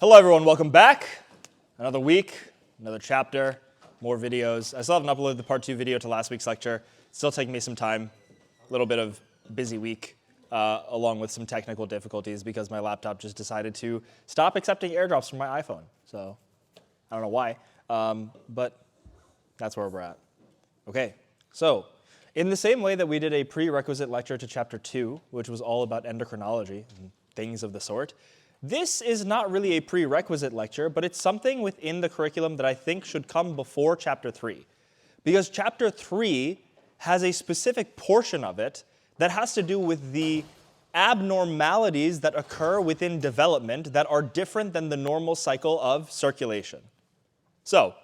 Hello everyone, welcome back. Another week, another chapter, more videos. I still haven't uploaded the part 2 video to last week's lecture. It's still taking me some time, a little bit of busy week, along with some technical difficulties because my laptop just decided to stop accepting airdrops from my iPhone. So I don't know why, but that's where we're at. Okay, so in the same way that we did a prerequisite lecture to chapter 2, which was all about endocrinology and things of the sort, this is not really a prerequisite lecture, but it's something within the curriculum that I think should come before Chapter 3. Because Chapter 3 has a specific portion of it that has to do with the abnormalities that occur within development that are different than the normal cycle of circulation. So,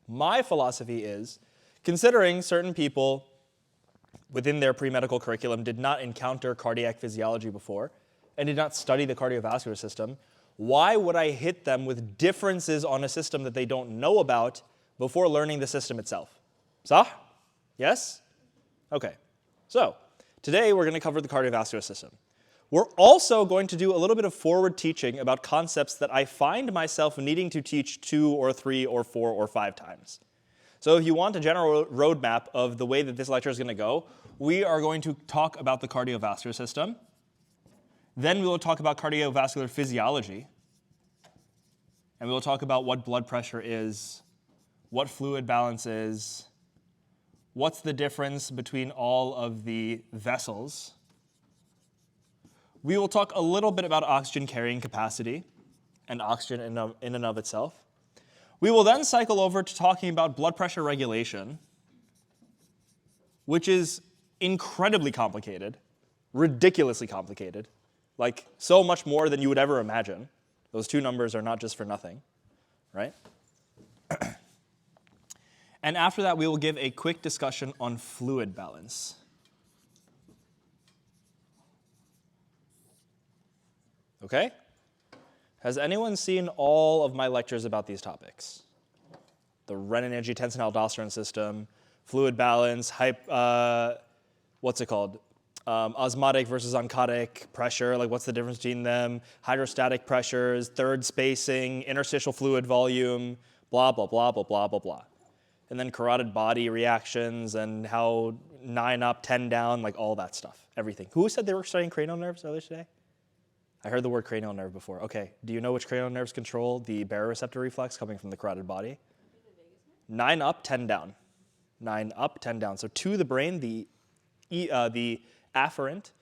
my philosophy is, considering certain people within their pre-medical curriculum did not encounter cardiac physiology before, and did not study the cardiovascular system, why would I hit them with differences on a system that they don't know about before learning the system itself? Sah? Yes? Okay. So, today we're going to cover the cardiovascular system. We're also going to do a little bit of forward teaching about concepts that I find myself needing to teach 2 or 3 or 4 or 5 times. So if you want a general roadmap of the way that this lecture is going to go, we are going to talk about the cardiovascular system. Then we will talk about cardiovascular physiology, and we will talk about what blood pressure is, what fluid balance is, what's the difference between all of the vessels. We will talk a little bit about oxygen carrying capacity and oxygen in and of itself. We will then cycle over to talking about blood pressure regulation, which is incredibly complicated, ridiculously complicated. Like, so much more than you would ever imagine. Those 2 numbers are not just for nothing, right? And after that, we will give a quick discussion on fluid balance. Okay? Has anyone seen all of my lectures about these topics? The renin-angiotensin-aldosterone system, fluid balance, what's it called? Osmotic versus oncotic pressure, like what's the difference between them, hydrostatic pressures, third spacing, interstitial fluid volume, blah, blah, blah, blah, blah, blah, blah. And then carotid body reactions and how 9 up, 10 down, like all that stuff, everything. Who said they were studying cranial nerves earlier today? I heard the word cranial nerve before. Okay, do you know which cranial nerves control the baroreceptor reflex coming from the carotid body? 9 up, 10 down. 9 up, 10 down. So to the brain, the afferent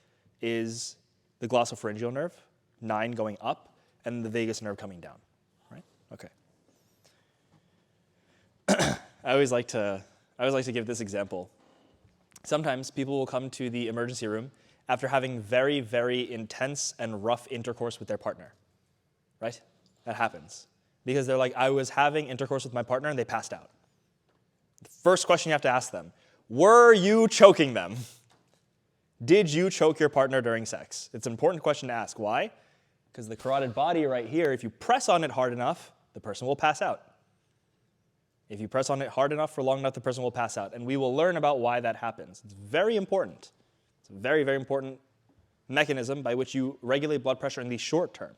is the glossopharyngeal nerve, 9 going up, and the vagus nerve coming down, right? Okay. I always like to give this example. Sometimes people will come to the emergency room after having very, very intense and rough intercourse with their partner, right? That happens. Because they're like, I was having intercourse with my partner and they passed out. The first question you have to ask them, were you choking them? Did you choke your partner during sex? It's an important question to ask. Why? Because the carotid body right here, if you press on it hard enough, the person will pass out. If you press on it hard enough for long enough, the person will pass out. And we will learn about why that happens. It's very important. It's a very, very important mechanism by which you regulate blood pressure in the short term.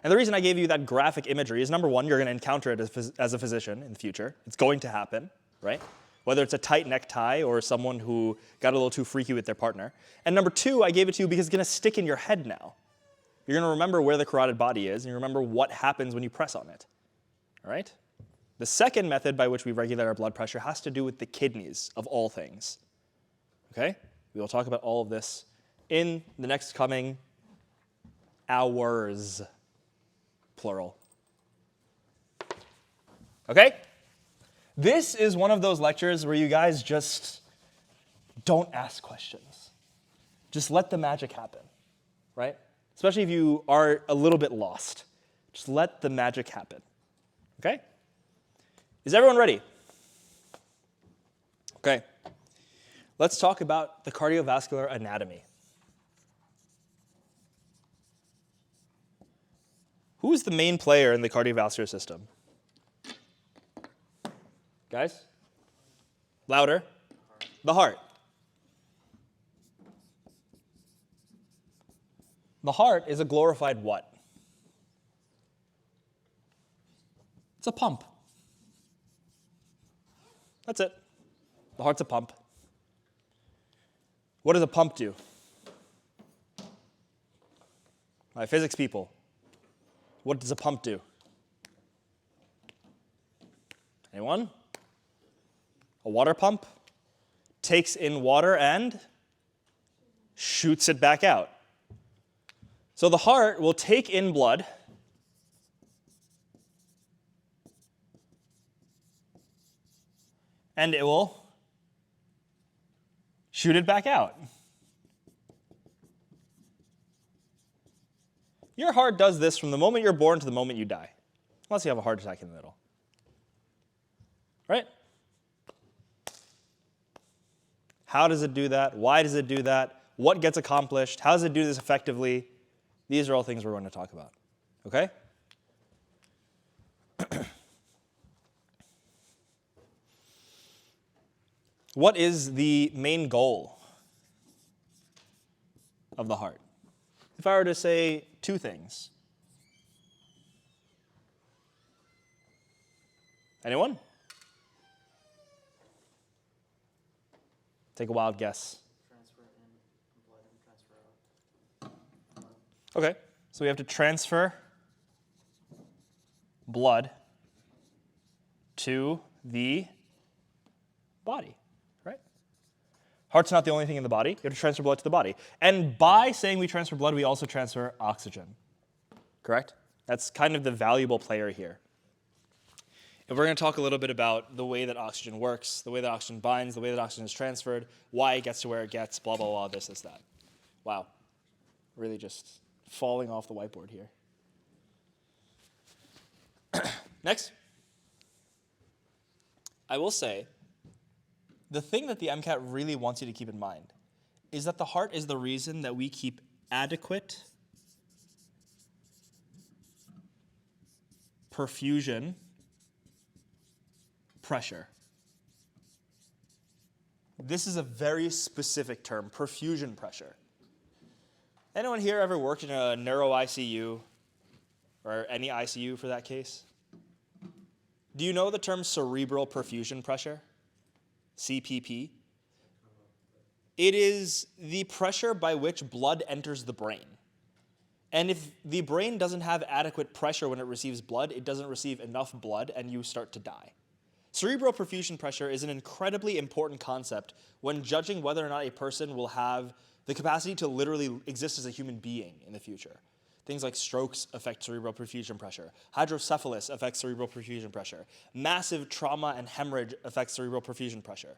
And the reason I gave you that graphic imagery is, number one, you're going to encounter it as a physician in the future. It's going to happen, right? Whether it's a tight necktie or someone who got a little too freaky with their partner. And number two, I gave it to you because it's going to stick in your head now. You're going to remember where the carotid body is, and you remember what happens when you press on it. All right? The second method by which we regulate our blood pressure has to do with the kidneys, of all things. Okay? We will talk about all of this in the next coming hours, plural. Okay? This is one of those lectures where you guys just don't ask questions. Just let the magic happen, right? Especially if you are a little bit lost. Just let the magic happen, okay? Is everyone ready? Okay. Let's talk about the cardiovascular anatomy. Who is the main player in the cardiovascular system? Guys? Louder. The heart. The heart is a glorified what? It's a pump. That's it. The heart's a pump. What does a pump do? My physics people, what does a pump do? Anyone? A water pump takes in water and shoots it back out. So the heart will take in blood and it will shoot it back out. Your heart does this from the moment you're born to the moment you die, unless you have a heart attack in the middle. Right? How does it do that? Why does it do that? What gets accomplished? How does it do this effectively? These are all things we're going to talk about. Okay? What is the main goal of the heart? If I were to say two things. Anyone? Take a wild guess. Transfer in blood and transfer out. Okay, so we have to transfer blood to the body, right? Heart's not the only thing in the body. You have to transfer blood to the body. And by saying we transfer blood, we also transfer oxygen, correct? That's kind of the valuable player here. And we're going to talk a little bit about the way that oxygen works, the way that oxygen binds, the way that oxygen is transferred, why it gets to where it gets, blah, blah, blah, this, that. Wow. Really just falling off the whiteboard here. Next. I will say, the thing that the MCAT really wants you to keep in mind is that the heart is the reason that we keep adequate perfusion pressure. This is a very specific term, perfusion pressure. Anyone here ever worked in a neuro ICU or any ICU for that case? Do you know the term cerebral perfusion pressure? CPP? It is the pressure by which blood enters the brain. And if the brain doesn't have adequate pressure when it receives blood, it doesn't receive enough blood and you start to die. Cerebral perfusion pressure is an incredibly important concept when judging whether or not a person will have the capacity to literally exist as a human being in the future. Things like strokes affect cerebral perfusion pressure. Hydrocephalus affects cerebral perfusion pressure. Massive trauma and hemorrhage affects cerebral perfusion pressure.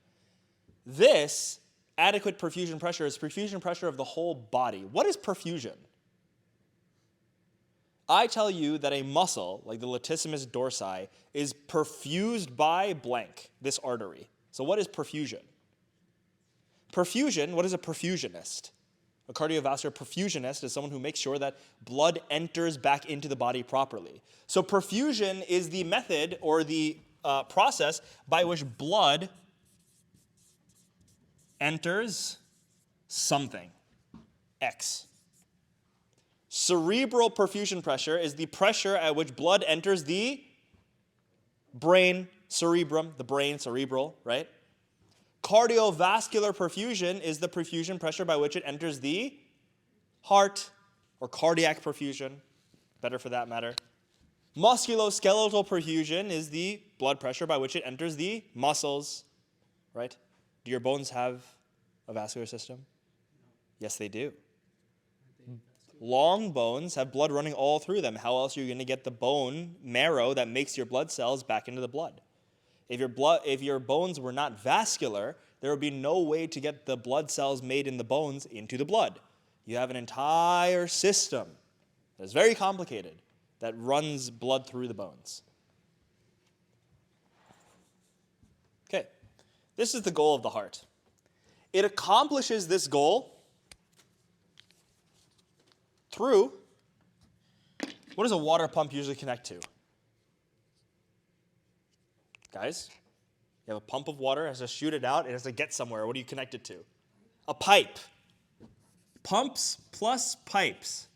This adequate perfusion pressure is perfusion pressure of the whole body. What is perfusion? I tell you that a muscle, like the latissimus dorsi, is perfused by blank, this artery. So what is perfusion? Perfusion, what is a perfusionist? A cardiovascular perfusionist is someone who makes sure that blood enters back into the body properly. So perfusion is the method or the process by which blood enters something, X. Cerebral perfusion pressure is the pressure at which blood enters the brain, cerebrum, the brain, cerebral, right? Cardiovascular perfusion is the perfusion pressure by which it enters the heart, or cardiac perfusion, better for that matter. Musculoskeletal perfusion is the blood pressure by which it enters the muscles, right? Do your bones have a vascular system? Yes, they do. Long bones have blood running all through them. How else are you going to get the bone marrow that makes your blood cells back into the blood? If your bones were not vascular, there would be no way to get the blood cells made in the bones into the blood. You have an entire system that's very complicated that runs blood through the bones. Okay, this is the goal of the heart. It accomplishes this goal through, what does a water pump usually connect to? Guys, you have a pump of water, it has to shoot it out, it has to get somewhere. What do you connect it to? A pipe. Pumps plus pipes.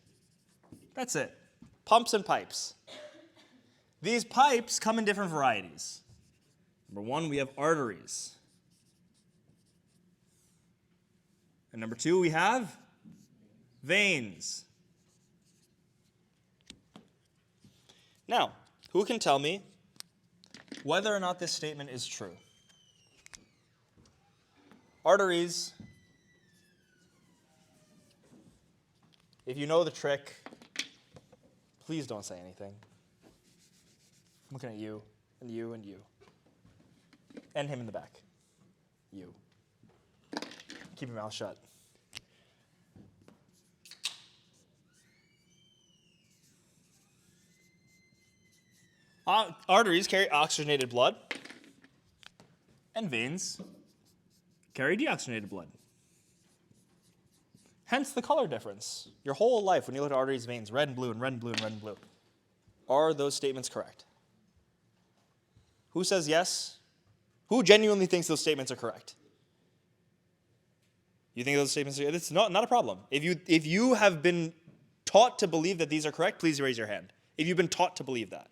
That's it. Pumps and pipes. These pipes come in different varieties. Number one, we have arteries. And number two, we have veins. Now, who can tell me whether or not this statement is true? Arteries, if you know the trick, please don't say anything. I'm looking at you, and you, and you. And him in the back. You. Keep your mouth shut. Arteries carry oxygenated blood, and veins carry deoxygenated blood. Hence the color difference. Your whole life, when you look at arteries, veins, red and blue, and red and blue, and red and blue. Are those statements correct? Who says yes? Who genuinely thinks those statements are correct? You think those statements are correct? It's not a problem. If you have been taught to believe that these are correct, please raise your hand. If you've been taught to believe that.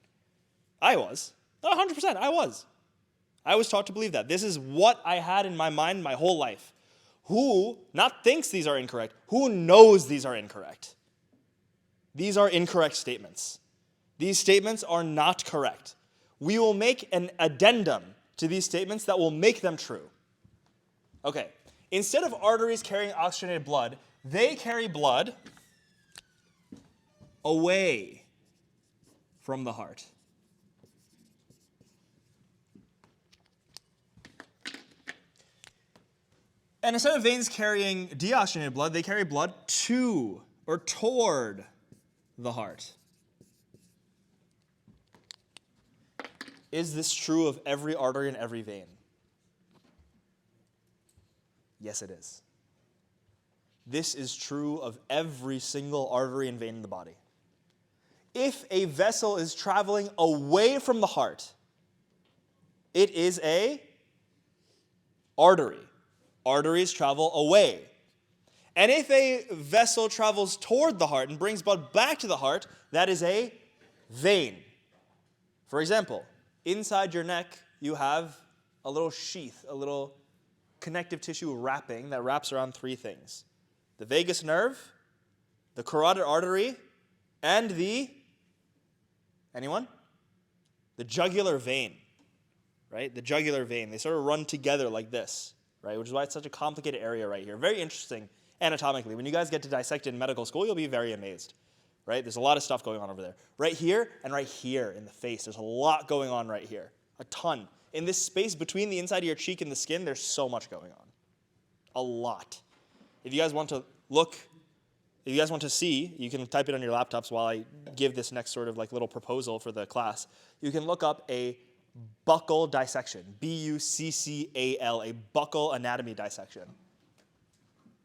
I was. 100%, I was. I was taught to believe that. This is what I had in my mind my whole life. Who not thinks these are incorrect, who knows these are incorrect? These are incorrect statements. These statements are not correct. We will make an addendum to these statements that will make them true. Okay, instead of arteries carrying oxygenated blood, they carry blood away from the heart. And instead of veins carrying deoxygenated blood, they carry blood to or toward the heart. Is this true of every artery and every vein? Yes, it is. This is true of every single artery and vein in the body. If a vessel is traveling away from the heart, it is an artery. Arteries travel away. And if a vessel travels toward the heart and brings blood back to the heart, that is a vein. For example, inside your neck, you have a little sheath, a little connective tissue wrapping that wraps around three things: the vagus nerve, the carotid artery, and anyone? The jugular vein, right? The jugular vein. They sort of run together like this, right? Which is why it's such a complicated area right here. Very interesting anatomically. When you guys get to dissect it in medical school, you'll be very amazed, right? There's a lot of stuff going on over there. Right here and right here in the face, there's a lot going on right here. A ton. In this space between the inside of your cheek and the skin, there's so much going on. A lot. If you guys want to look, if you guys want to see, you can type it on your laptops while I give this next sort of like little proposal for the class. You can look up a buccal dissection, B-U-C-C-A-L, a buccal anatomy dissection,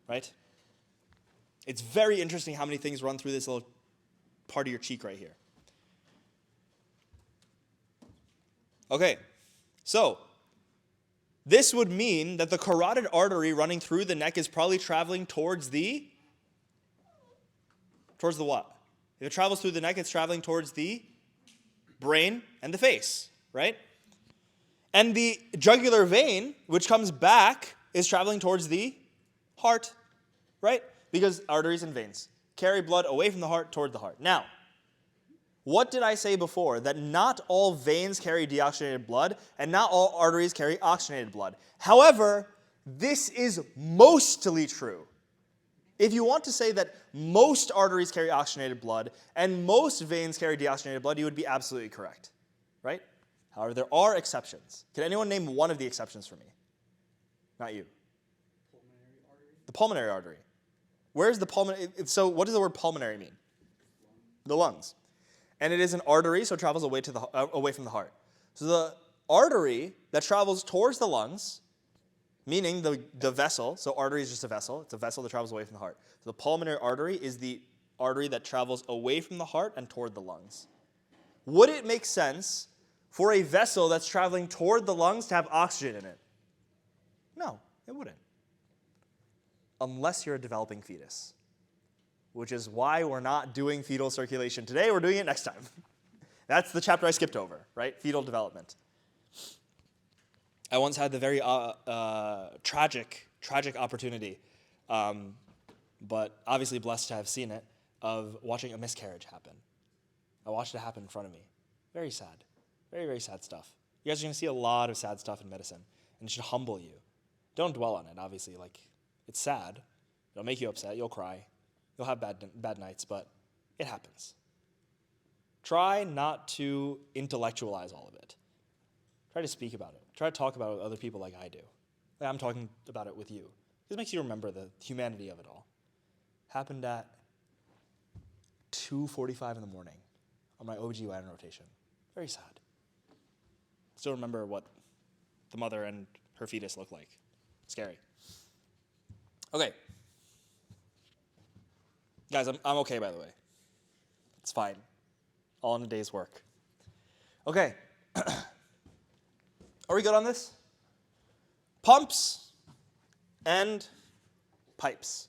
right? It's very interesting how many things run through this little part of your cheek right here. Okay, so this would mean that the carotid artery running through the neck is probably traveling towards the what? If it travels through the neck, it's traveling towards the brain and the face, right? And the jugular vein, which comes back, is traveling towards the heart, right? Because arteries and veins carry blood away from the heart toward the heart. Now, what did I say before? That not all veins carry deoxygenated blood and not all arteries carry oxygenated blood. However, this is mostly true. If you want to say that most arteries carry oxygenated blood and most veins carry deoxygenated blood, you would be absolutely correct, right? However, there are exceptions. Can anyone name one of the exceptions for me? Not you. Pulmonary artery. The pulmonary artery. Where's the pulmonary? So what does the word pulmonary mean? The lungs. And it is an artery, so it travels away from the heart. So the artery that travels towards the lungs, meaning the vessel, so artery is just a vessel. It's a vessel that travels away from the heart. So the pulmonary artery is the artery that travels away from the heart and toward the lungs. Would it make sense for a vessel that's traveling toward the lungs to have oxygen in it? No, it wouldn't. Unless you're a developing fetus, which is why we're not doing fetal circulation today. We're doing it next time. That's the chapter I skipped over, right? Fetal development. I once had the very tragic opportunity, but obviously blessed to have seen it, of watching a miscarriage happen. I watched it happen in front of me. Very sad. Very, very sad stuff. You guys are going to see a lot of sad stuff in medicine, and it should humble you. Don't dwell on it, obviously. Like, it's sad. It'll make you upset. You'll cry. You'll have bad nights, but it happens. Try not to intellectualize all of it. Try to speak about it. Try to talk about it with other people like I do. Like I'm talking about it with you. This makes you remember the humanity of it all. Happened at 2:45 in the morning on my OBGYN rotation. Very sad. Still remember what the mother and her fetus looked like. Scary. Okay. Guys, I'm okay, by the way. It's fine. All in a day's work. Okay. Are we good on this? Pumps and pipes.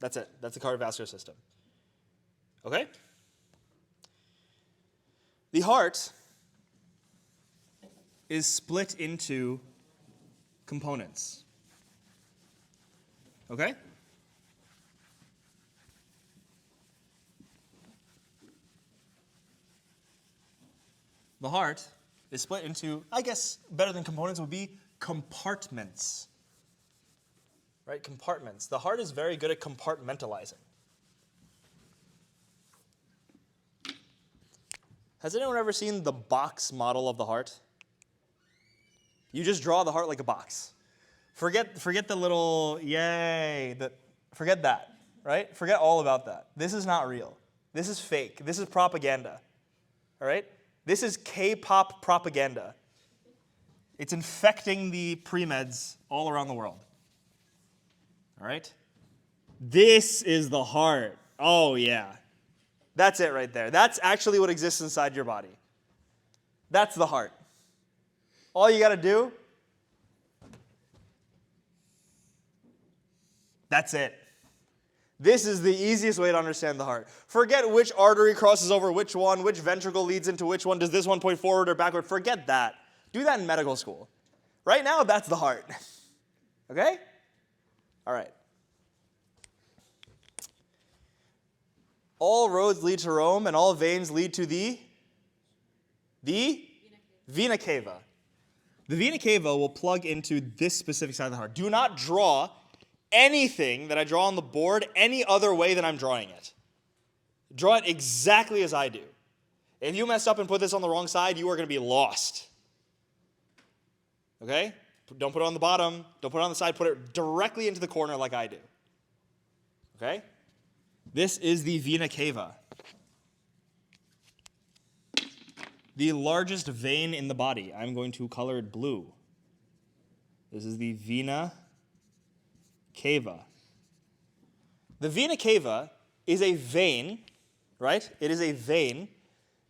That's it. That's the cardiovascular system. Okay? The heart is split into components. Okay? The heart is split into, I guess, better than components would be compartments. Right? Compartments. The heart is very good at compartmentalizing. Has anyone ever seen the box model of the heart? You just draw the heart like a box. Forget the little, yay, forget that, right? Forget all about that. This is not real. This is fake. This is propaganda, all right? This is K-pop propaganda. It's infecting the pre-meds all around the world. All right? This is the heart. Oh, yeah. That's it right there. That's actually what exists inside your body. That's the heart. All you got to do, that's it. This is the easiest way to understand the heart. Forget which artery crosses over which one, which ventricle leads into which one, does this one point forward or backward. Forget that. Do that in medical school. Right now, that's the heart. Okay? All right. All roads lead to Rome, and all veins lead to the vena cava. The vena cava will plug into this specific side of the heart. Do not draw anything that I draw on the board any other way than I'm drawing it. Draw it exactly as I do. If you messed up and put this on the wrong side, you are going to be lost. Okay? Don't put it on the bottom. Don't put it on the side. Put it directly into the corner like I do. Okay? This is the vena cava. The largest vein in the body. I'm going to color it blue. This is the vena cava. The vena cava is a vein, right? It is a vein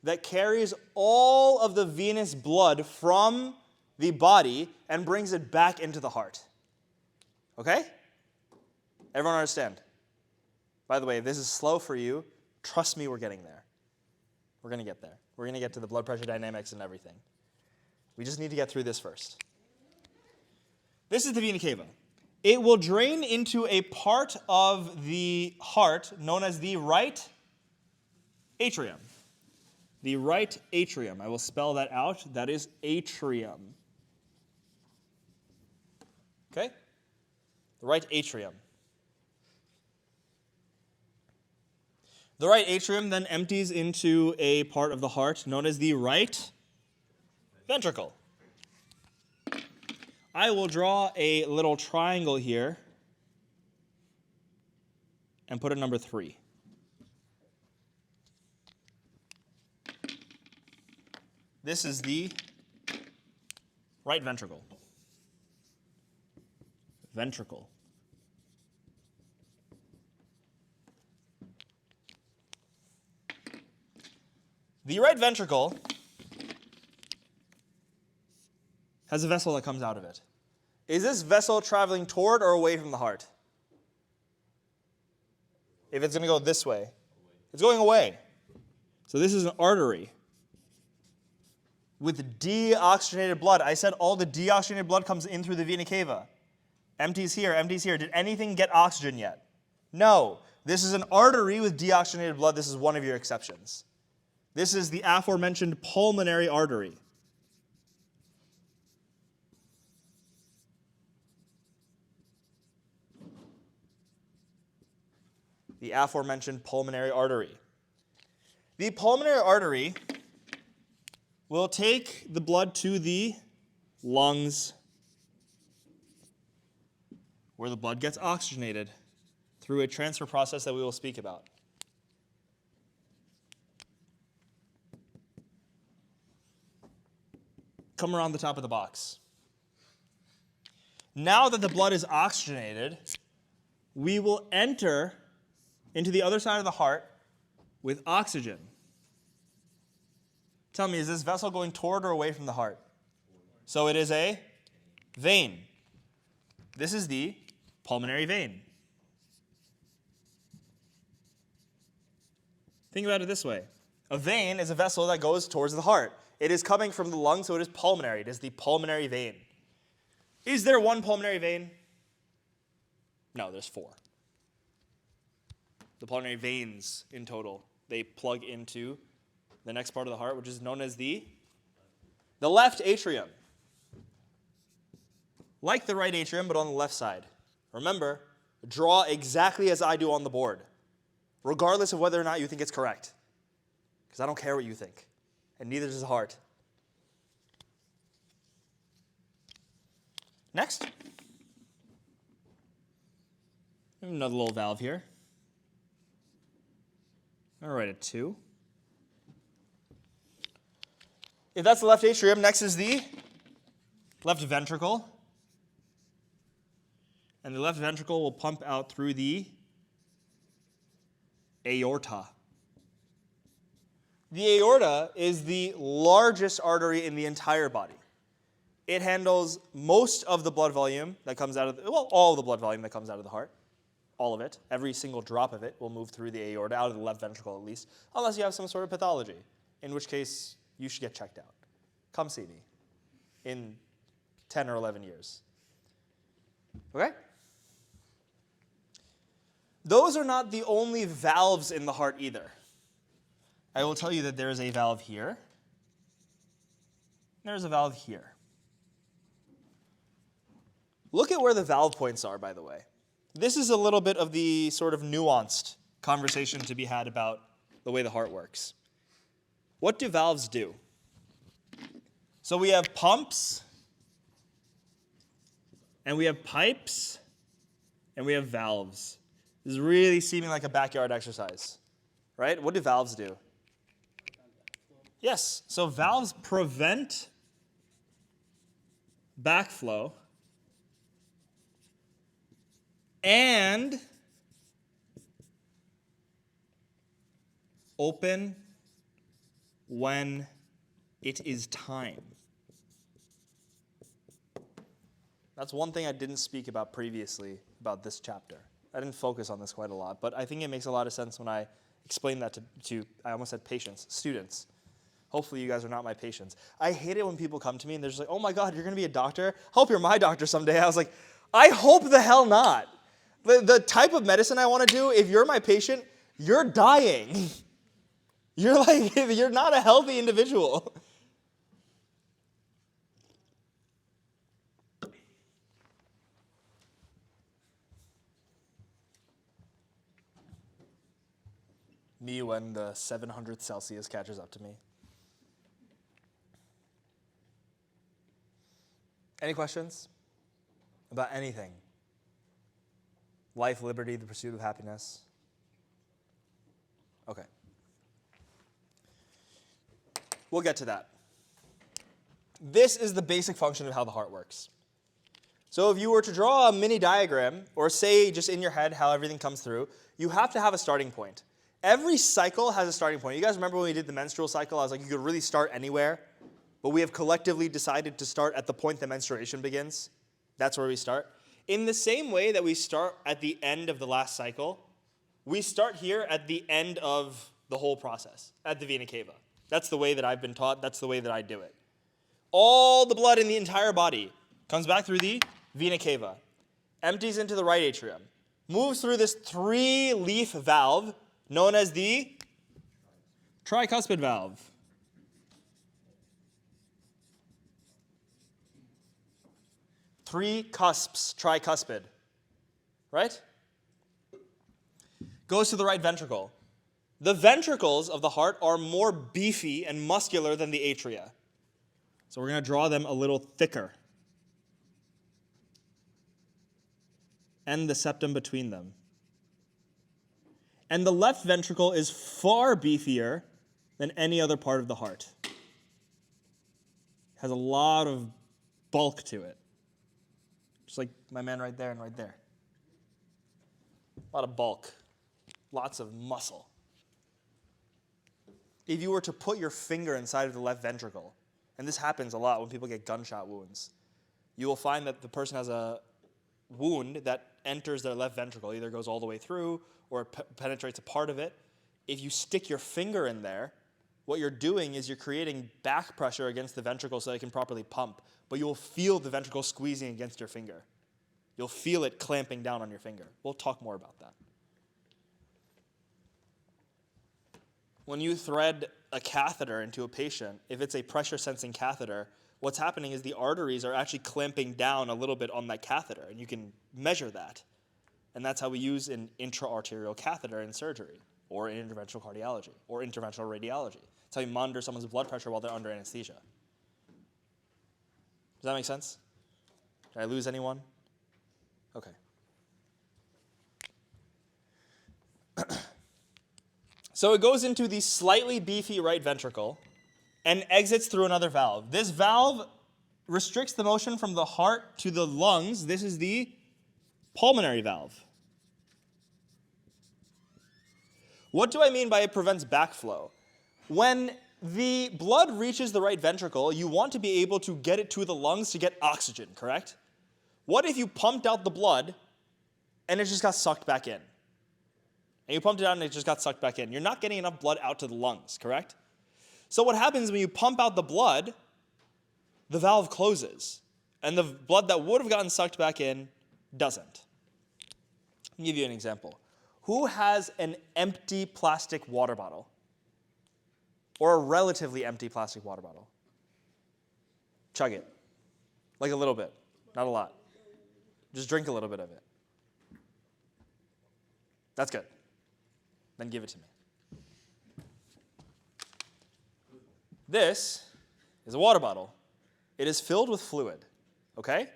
that carries all of the venous blood from the body and brings it back into the heart. Okay? Everyone understand? By the way, if this is slow for you, trust me, we're getting there. We're going to get there. We're going to get to the blood pressure dynamics and everything. We just need to get through this first. This is the vena cava. It will drain into a part of the heart known as the right atrium. The right atrium. I will spell that out. That is atrium. Okay? The right atrium. The right atrium then empties into a part of the heart known as the right ventricle. I will draw a little triangle here and put a number 3. This is the right ventricle. Ventricle. The right ventricle has a vessel that comes out of it. Is this vessel traveling toward or away from the heart? If it's going to go this way, it's going away. So this is an artery. with deoxygenated blood. I said all the deoxygenated blood comes in through the vena cava. Empties here, empties here. Did anything get oxygen yet? No. This is an artery with deoxygenated blood. This is one of your exceptions. This is the aforementioned pulmonary artery. The aforementioned pulmonary artery. The pulmonary artery will take the blood to the lungs, where the blood gets oxygenated through a transfer process that we will speak about. Come around the top of the box. Now that the blood is oxygenated, we will enter into the other side of the heart with oxygen. Tell me, is this vessel going toward or away from the heart? So it is a vein. This is the pulmonary vein. Think about it this way. A vein is a vessel that goes towards the heart. It is coming from the lung, so it is pulmonary. It is the pulmonary vein. Is there one pulmonary vein? No, there's 4. The pulmonary veins in total, they plug into the next part of the heart, which is known as the left atrium. Like the right atrium, but on the left side. Remember, draw exactly as I do on the board, regardless of whether or not you think it's correct. Because I don't care what you think, and neither does the heart. Next. Another little valve here. I'll write a 2. If that's the left atrium, next is the left ventricle. And the left ventricle will pump out through the aorta. The aorta is the largest artery in the entire body. It handles most of the blood volume that comes out of all of the blood volume that comes out of the heart. All of it. Every single drop of it will move through the aorta, out of the left ventricle at least, unless you have some sort of pathology, in which case you should get checked out. Come see me in 10 or 11 years. Okay? Those are not the only valves in the heart either. I will tell you that there is a valve here. There's a valve here. Look at where the valve points are, by the way. This is a little bit of the sort of nuanced conversation to be had about the way the heart works. What do valves do? So we have pumps, and we have pipes, and we have valves. This is really seeming like a backyard exercise, right? What do valves do? Yes, so valves prevent backflow and open when it is time. That's one thing I didn't speak about previously about this chapter. I didn't focus on this quite a lot, but I think it makes a lot of sense when I explain that to I almost said patients, students. Hopefully you guys are not my patients. I hate it when people come to me and they're just like, oh my God, you're going to be a doctor? Hope you're my doctor someday. I was like, I hope the hell not. The type of medicine I want to do, if you're my patient, you're dying. You're not a healthy individual. Me when the 700 Celsius catches up to me. Any questions about anything? Life, liberty, the pursuit of happiness? Okay. We'll get to that. This is the basic function of how the heart works. So if you were to draw a mini diagram, or say just in your head how everything comes through, you have to have a starting point. Every cycle has a starting point. You guys remember when we did the menstrual cycle? I was like, you could really start anywhere, but we have collectively decided to start at the point that menstruation begins. That's where we start. In the same way that we start at the end of the last cycle, we start here at the end of the whole process, at the vena cava. That's the way that I've been taught. That's the way that I do it. All the blood in the entire body comes back through the vena cava, empties into the right atrium, moves through this 3-leaf valve known as the tricuspid valve. Three cusps, tricuspid, right? Goes to the right ventricle. The ventricles of the heart are more beefy and muscular than the atria. So we're going to draw them a little thicker. And the septum between them. And the left ventricle is far beefier than any other part of the heart. It has a lot of bulk to it. Just like my man right there and right there. A lot of bulk. Lots of muscle. If you were to put your finger inside of the left ventricle, and this happens a lot when people get gunshot wounds, you will find that the person has a wound that enters their left ventricle, either goes all the way through or penetrates a part of it. If you stick your finger in there, what you're doing is you're creating back pressure against the ventricle so that it can properly pump, but you will feel the ventricle squeezing against your finger. You'll feel it clamping down on your finger. We'll talk more about that. When you thread a catheter into a patient, if it's a pressure-sensing catheter, what's happening is the arteries are actually clamping down a little bit on that catheter, and you can measure that. And that's how we use an intra-arterial catheter in surgery, or in interventional cardiology, or interventional radiology. That's how you monitor someone's blood pressure while they're under anesthesia. Does that make sense? Did I lose anyone? Okay. So it goes into the slightly beefy right ventricle and exits through another valve. This valve restricts the motion from the heart to the lungs. This is the pulmonary valve. What do I mean by it prevents backflow? When the blood reaches the right ventricle, you want to be able to get it to the lungs to get oxygen, correct? What if you pumped out the blood and it just got sucked back in? And you pumped it out and it just got sucked back in. You're not getting enough blood out to the lungs, correct? So what happens when you pump out the blood, the valve closes. And the blood that would have gotten sucked back in doesn't. I'll give you an example. Who has an empty plastic water bottle? Or a relatively empty plastic water bottle? Chug it. Like a little bit, not a lot. Just drink a little bit of it. That's good. Then give it to me. This is a water bottle. It is filled with fluid, okay?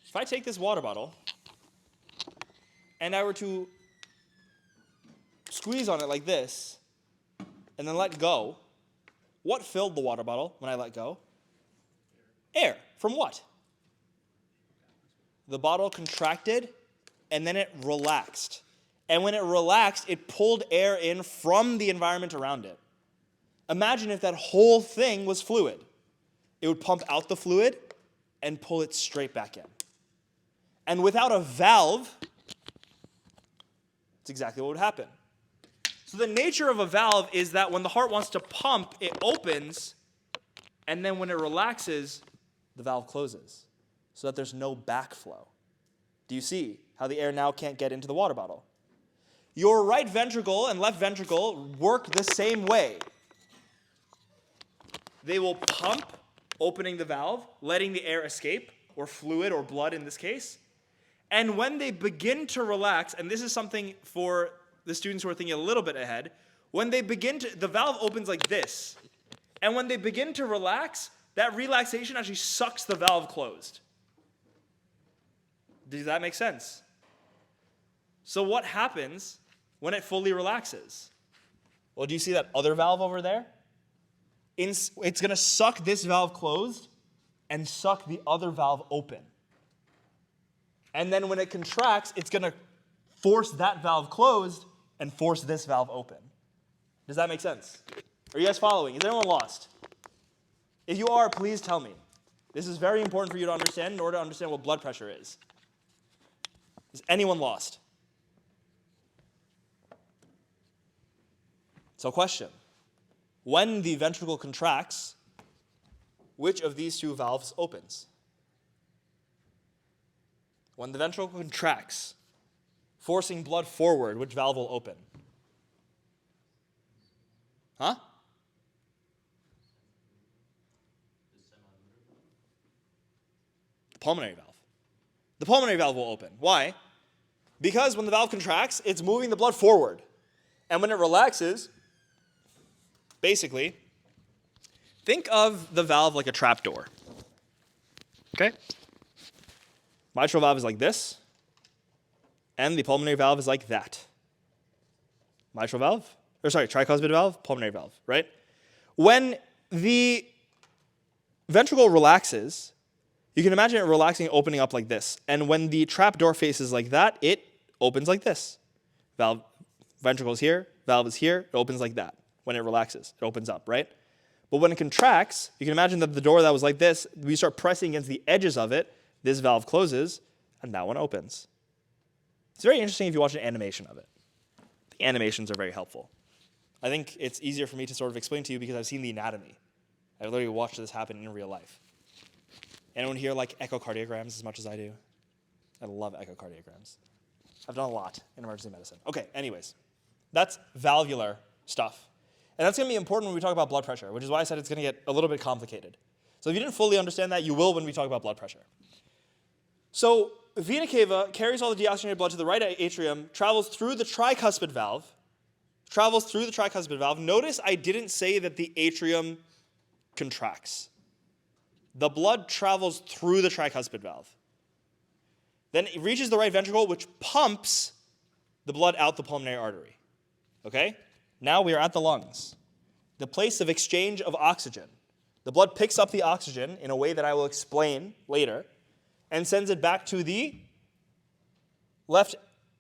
If I take this water bottle and I were to squeeze on it like this and then let go, what filled the water bottle when I let go? Air. From what? The bottle contracted and then it relaxed. And when it relaxed, it pulled air in from the environment around it. Imagine if that whole thing was fluid. It would pump out the fluid and pull it straight back in. And without a valve, it's exactly what would happen. So the nature of a valve is that when the heart wants to pump, it opens, and then when it relaxes, the valve closes, so that there's no backflow. Do you see how the air now can't get into the water bottle? Your right ventricle and left ventricle work the same way. They will pump, opening the valve, letting the air escape, or fluid or blood in this case. And when they begin to relax, and this is something for the students who are thinking a little bit ahead, when they begin to, the valve opens like this. And when they begin to relax, that relaxation actually sucks the valve closed. Does that make sense? So what happens when it fully relaxes? Well, do you see that other valve over there? It's going to suck this valve closed and suck the other valve open. And then when it contracts, it's going to force that valve closed and force this valve open. Does that make sense? Are you guys following? Is anyone lost? If you are, please tell me. This is very important for you to understand in order to understand what blood pressure is. Is anyone lost? So question. When the ventricle contracts, which of these two valves opens? When the ventricle contracts, forcing blood forward, which valve will open? Huh? The pulmonary valve. The pulmonary valve will open. Why? Because when the valve contracts, it's moving the blood forward. And when it relaxes, basically, think of the valve like a trapdoor. Okay? Mitral valve is like this, and the pulmonary valve is like that. Mitral valve, tricuspid valve, pulmonary valve, right? When the ventricle relaxes, you can imagine it relaxing and opening up like this. And when the trapdoor faces like that, it opens like this. Ventricle is here, valve is here, it opens like that. When it relaxes, it opens up, right? But when it contracts, you can imagine that the door that was like this, we start pressing against the edges of it, this valve closes, and that one opens. It's very interesting if you watch an animation of it. The animations are very helpful. I think it's easier for me to sort of explain to you because I've seen the anatomy. I've literally watched this happen in real life. Anyone here like echocardiograms as much as I do? I love echocardiograms. I've done a lot in emergency medicine. Okay, anyways, that's valvular stuff. And that's going to be important when we talk about blood pressure, which is why I said it's going to get a little bit complicated. So if you didn't fully understand that, you will when we talk about blood pressure. So vena cava carries all the deoxygenated blood to the right atrium, travels through the tricuspid valve. Notice I didn't say that the atrium contracts. The blood travels through the tricuspid valve. Then it reaches the right ventricle, which pumps the blood out the pulmonary artery. Okay? Now we are at the lungs, the place of exchange of oxygen. The blood picks up the oxygen in a way that I will explain later and sends it back to the left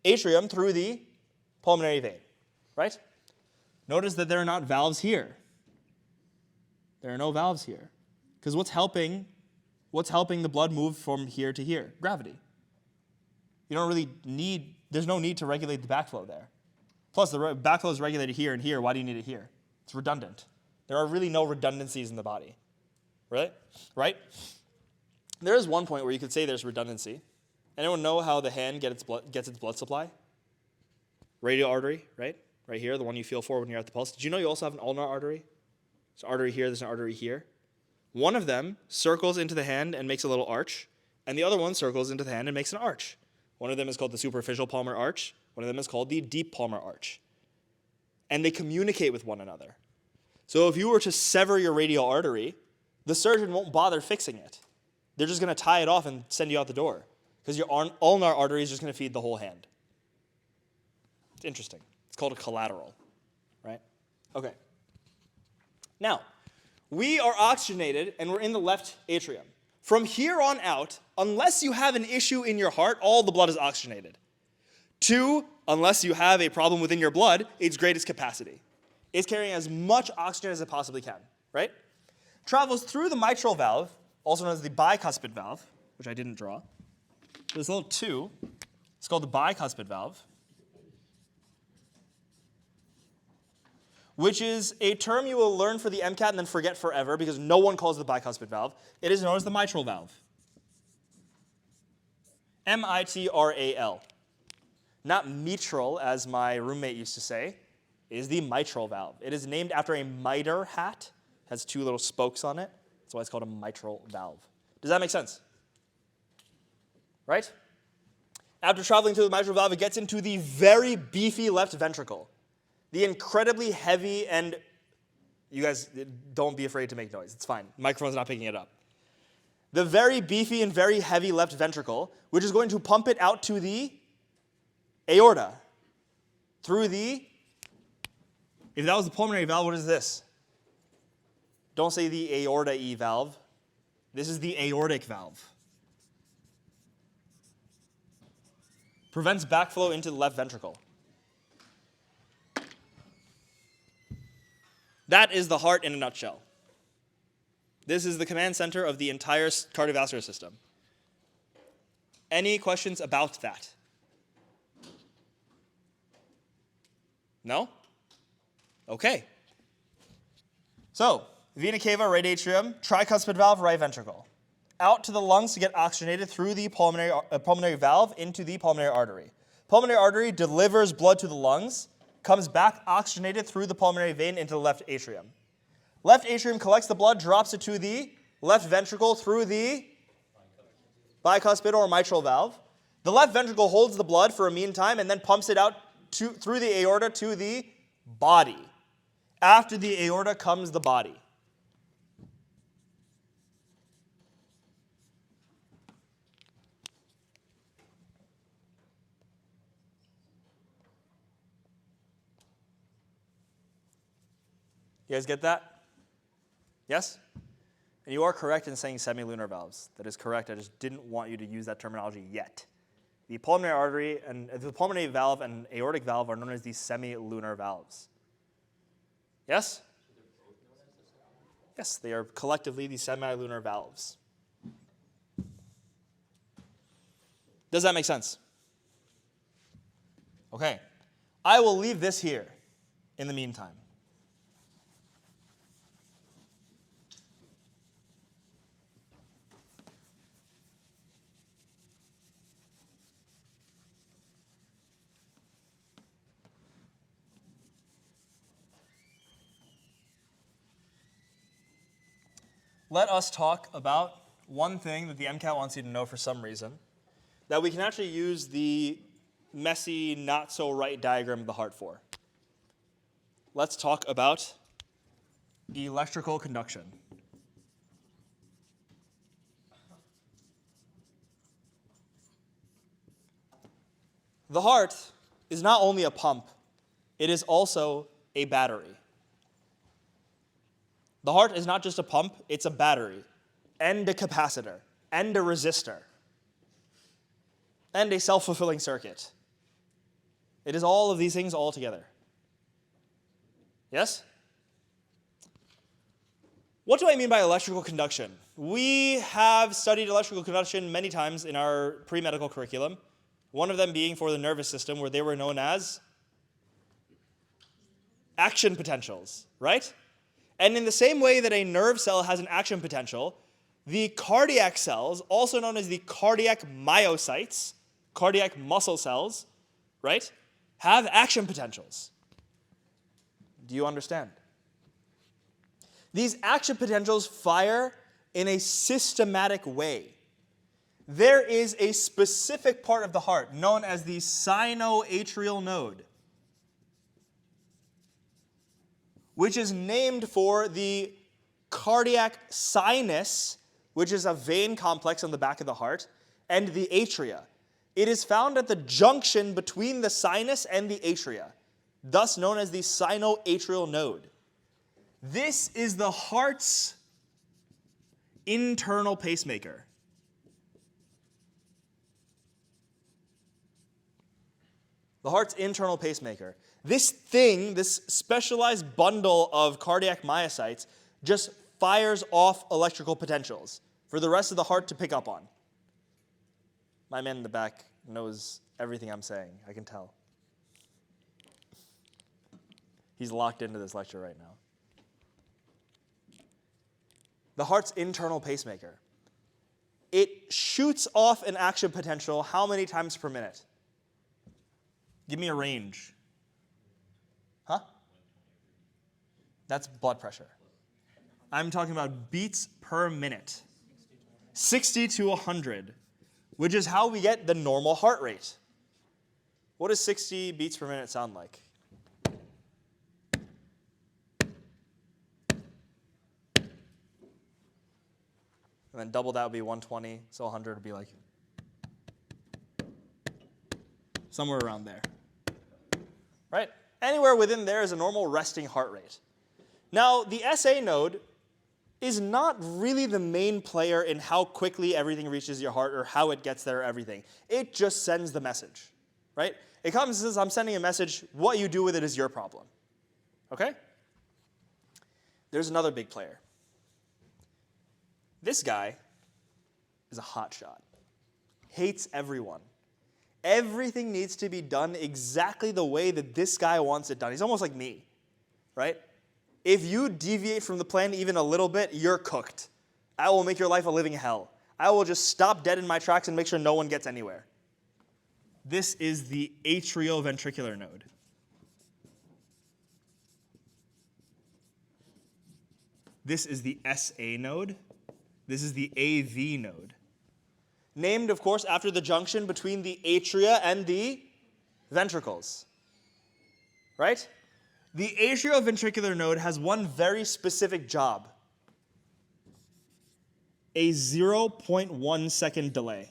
atrium through the pulmonary vein, right? Notice that there are not valves here. There are no valves here. Because what's helping the blood move from here to here? Gravity. You don't really need, there's no need to regulate the backflow there. Plus, the backflow is regulated here and here. Why do you need it here? It's redundant. There are really no redundancies in the body. Right? There is one point where you could say there's redundancy. Anyone know how the hand gets its blood supply? Radial artery, right? Right here, the one you feel for when you're at the pulse. Did you know you also have an ulnar artery? There's an artery here, there's an artery here. One of them circles into the hand and makes a little arch, and the other one circles into the hand and makes an arch. One of them is called the superficial palmar arch. One of them is called the deep palmar arch. And they communicate with one another. So if you were to sever your radial artery, the surgeon won't bother fixing it. They're just going to tie it off and send you out the door because your ulnar artery is just going to feed the whole hand. It's interesting. It's called a collateral, right? Okay. Now, we are oxygenated and we're in the left atrium. From here on out, unless you have an issue in your heart, all the blood is oxygenated. 2, unless you have a problem within your blood, its greatest capacity. It's carrying as much oxygen as it possibly can, right? Travels through the mitral valve, also known as the bicuspid valve, which I didn't draw. This little 2, it's called the bicuspid valve, which is a term you will learn for the MCAT and then forget forever because no one calls it the bicuspid valve. It is known as the mitral valve. M-I-T-R-A-L. Not mitral, as my roommate used to say. It is the mitral valve. It is named after a mitre hat. It has 2 little spokes on it. That's why it's called a mitral valve. Does that make sense? Right? After traveling through the mitral valve, it gets into the very beefy left ventricle. The incredibly heavy, and you guys don't be afraid to make noise. It's fine. The microphone's not picking it up. The very beefy and very heavy left ventricle, which is going to pump it out to the aorta through the, if that was the pulmonary valve, what is this? Don't say the aorta-y valve. This is the aortic valve. Prevents backflow into the left ventricle. That is the heart in a nutshell. This is the command center of the entire cardiovascular system. Any questions about that? No? Okay. So, vena cava, right atrium, tricuspid valve, right ventricle. Out to the lungs to get oxygenated through the pulmonary valve into the pulmonary artery. Pulmonary artery delivers blood to the lungs, comes back oxygenated through the pulmonary vein into the left atrium. Left atrium collects the blood, drops it to the left ventricle through the bicuspid or mitral valve. The left ventricle holds the blood for a meantime and then pumps it out through the aorta to the body. After the aorta comes the body. You guys get that? Yes? And you are correct in saying semilunar valves. That is correct. I just didn't want you to use that terminology yet. The pulmonary artery and the pulmonary valve and aortic valve are known as the semilunar valves. Yes? Yes, they are collectively the semilunar valves. Does that make sense? Okay. I will leave this here in the meantime. Let us talk about one thing that the MCAT wants you to know for some reason, that we can actually use the messy, not-so-right diagram of the heart for. Let's talk about electrical conduction. The heart is not only a pump, it is also a battery. The heart is not just a pump, it's a battery, and a capacitor, and a resistor, and a self-fulfilling circuit. It is all of these things all together. Yes? What do I mean by electrical conduction? We have studied electrical conduction many times in our pre-medical curriculum, one of them being for the nervous system, where they were known as action potentials, right? And in the same way that a nerve cell has an action potential, the cardiac cells, also known as the cardiac myocytes, cardiac muscle cells, right, have action potentials. Do you understand? These action potentials fire in a systematic way. There is a specific part of the heart known as the sinoatrial node, which is named for the cardiac sinus, which is a vein complex on the back of the heart, and the atria. It is found at the junction between the sinus and the atria, thus known as the sinoatrial node. This is the heart's internal pacemaker. The heart's internal pacemaker. This thing, this specialized bundle of cardiac myocytes, just fires off electrical potentials for the rest of the heart to pick up on. My man in the back knows everything I'm saying, I can tell. He's locked into this lecture right now. The heart's internal pacemaker. It shoots off an action potential how many times per minute? Give me a range. Huh? That's blood pressure. I'm talking about beats per minute. 60 to 100, which is how we get the normal heart rate. What does 60 beats per minute sound like? And then double that would be 120, so 100 would be like somewhere around there. Right? Anywhere within there is a normal resting heart rate. Now, the SA node is not really the main player in how quickly everything reaches your heart or how it gets there or everything. It just sends the message, right? It comes and says, I'm sending a message. What you do with it is your problem. Okay? There's another big player. This guy is a hotshot. Hates everyone. Everything needs to be done exactly the way that this guy wants it done. He's almost like me, right? If you deviate from the plan even a little bit, you're cooked. I will make your life a living hell. I will just stop dead in my tracks and make sure no one gets anywhere. This is the atrioventricular node. This is the SA node. This is the AV node. Named, of course, after the junction between the atria and the ventricles. Right? The atrioventricular node has one very specific job. A 0.1 second delay.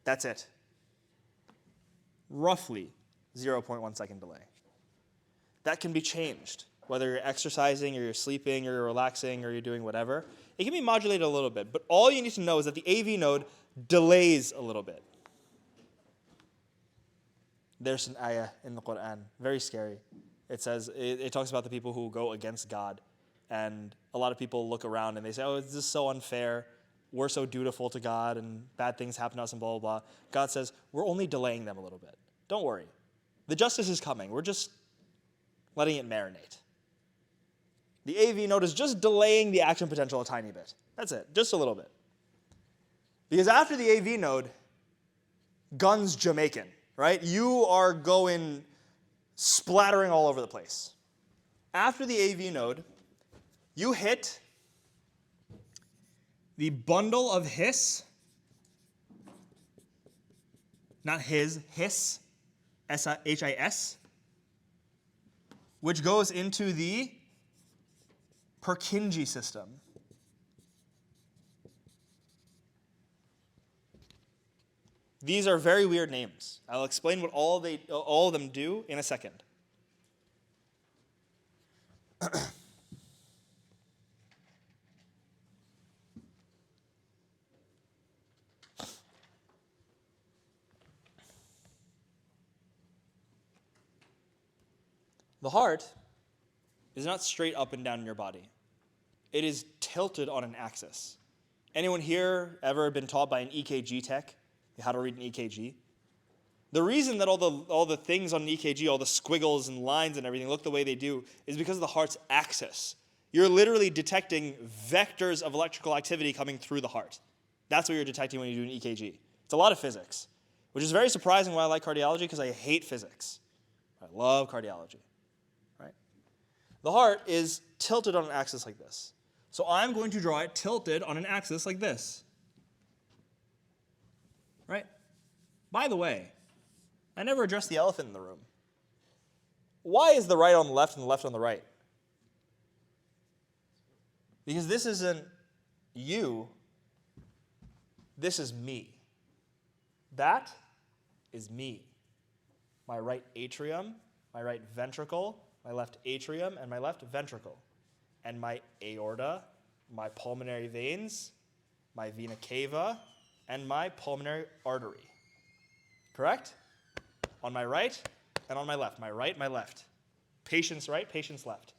That's it. Roughly 0.1 second delay. That can be changed, whether you're exercising or you're sleeping or you're relaxing or you're doing whatever. It can be modulated a little bit, but all you need to know is that the AV node delays a little bit. There's an ayah in the Quran, very scary. It says, it talks about the people who go against God. And a lot of people look around and they say, oh, this is so unfair. We're so dutiful to God and bad things happen to us and blah, blah, blah. God says, we're only delaying them a little bit. Don't worry. The justice is coming. We're just letting it marinate. The AV node is just delaying the action potential a tiny bit. That's it, just a little bit. Because after the AV node, guns Jamaican, right? You are going splattering all over the place. After the AV node, you hit the bundle of His, not his, His, H-I-S, which goes into the Purkinje system. These are very weird names. I'll explain what all of them do in a second. The heart is not straight up and down in your body. It is tilted on an axis. Anyone here ever been taught by an EKG tech how to read an EKG? The reason that all the things on an EKG, all the squiggles and lines and everything look the way they do is because of the heart's axis. You're literally detecting vectors of electrical activity coming through the heart. That's what you're detecting when you do an EKG. It's a lot of physics, which is very surprising why I like cardiology, because I hate physics. I love cardiology. Right? The heart is tilted on an axis like this. So I'm going to draw it tilted on an axis like this. Right? By the way, I never addressed the elephant in the room. Why is the right on the left and the left on the right? Because this isn't you, this is me. That is me. My right atrium, my right ventricle, my left atrium, and my left ventricle. And my aorta, my pulmonary veins, my vena cava, and my pulmonary artery. Correct? On my right and on my left. My right, my left. Patient's right, patient's left.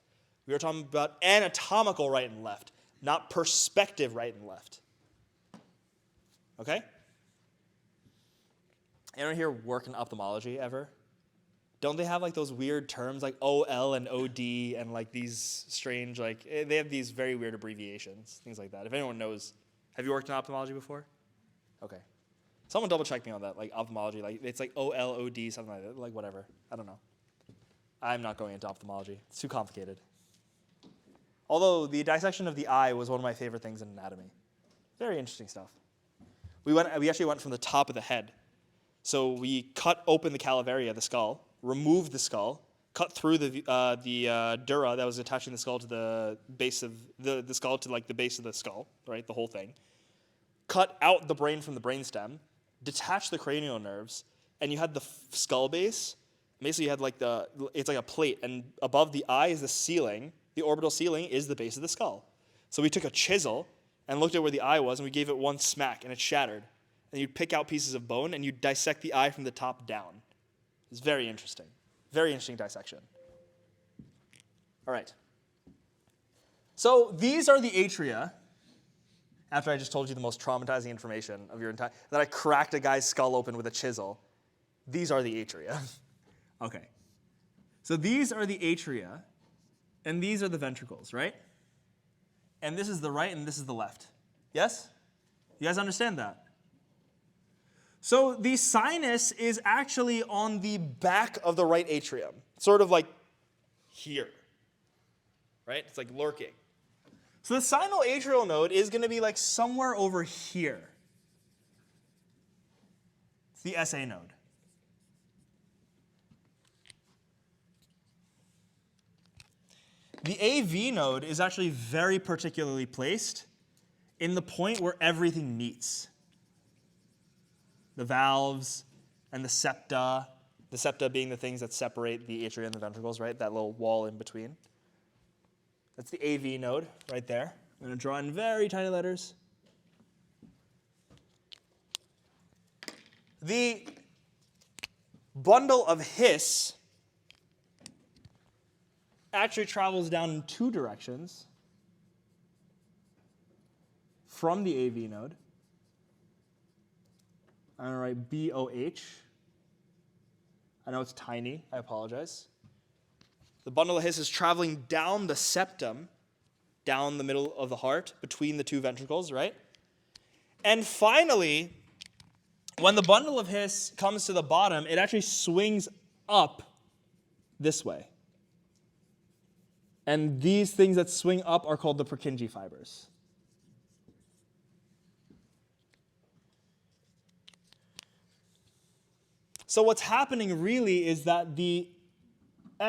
We are talking about anatomical right and left, not perspective right and left. Okay? Anyone here work in ophthalmology ever? Don't they have like those weird terms like OL and OD and like these strange, like, they have these very weird abbreviations, things like that. If anyone knows, have you worked in ophthalmology before? Okay. Someone double check me on that, like ophthalmology, like it's like OLOD, something like that, like whatever. I don't know. I'm not going into ophthalmology. It's too complicated. Although the dissection of the eye was one of my favorite things in anatomy. Very interesting stuff. We actually went from the top of the head. So we cut open the calaveria, the skull, removed the skull, cut through the dura that was attaching the skull to the base of the skull to like the base of the skull, right, the whole thing. Cut out the brain from the brainstem, detached the cranial nerves, and you had the skull base. Basically, you had like it's like a plate, and above the eye is the ceiling. The orbital ceiling is the base of the skull. So we took a chisel and looked at where the eye was, and we gave it one smack, and it shattered. And you'd pick out pieces of bone, and you'd dissect the eye from the top down. It's very interesting. Very interesting dissection. All right. So these are the atria, after I just told you the most traumatizing information of your entire, that I cracked a guy's skull open with a chisel. These are the atria. Okay. So these are the atria, and these are the ventricles, right? And this is the right, and this is the left. Yes? You guys understand that? So the sinus is actually on the back of the right atrium, sort of like here, right? It's like lurking. So the sinoatrial node is going to be like somewhere over here. It's the SA node. The AV node is actually very particularly placed in the point where everything meets. The valves and the septa being the things that separate the atria and the ventricles, right? That little wall in between. That's the AV node right there. I'm going to draw in very tiny letters. The bundle of His actually travels down in two directions from the AV node. I'm going to write BOH. I know it's tiny. I apologize. The bundle of His is traveling down the septum, down the middle of the heart, between the two ventricles, right? And finally, when the bundle of His comes to the bottom, it actually swings up this way. And these things that swing up are called the Purkinje fibers. So what's happening really is that the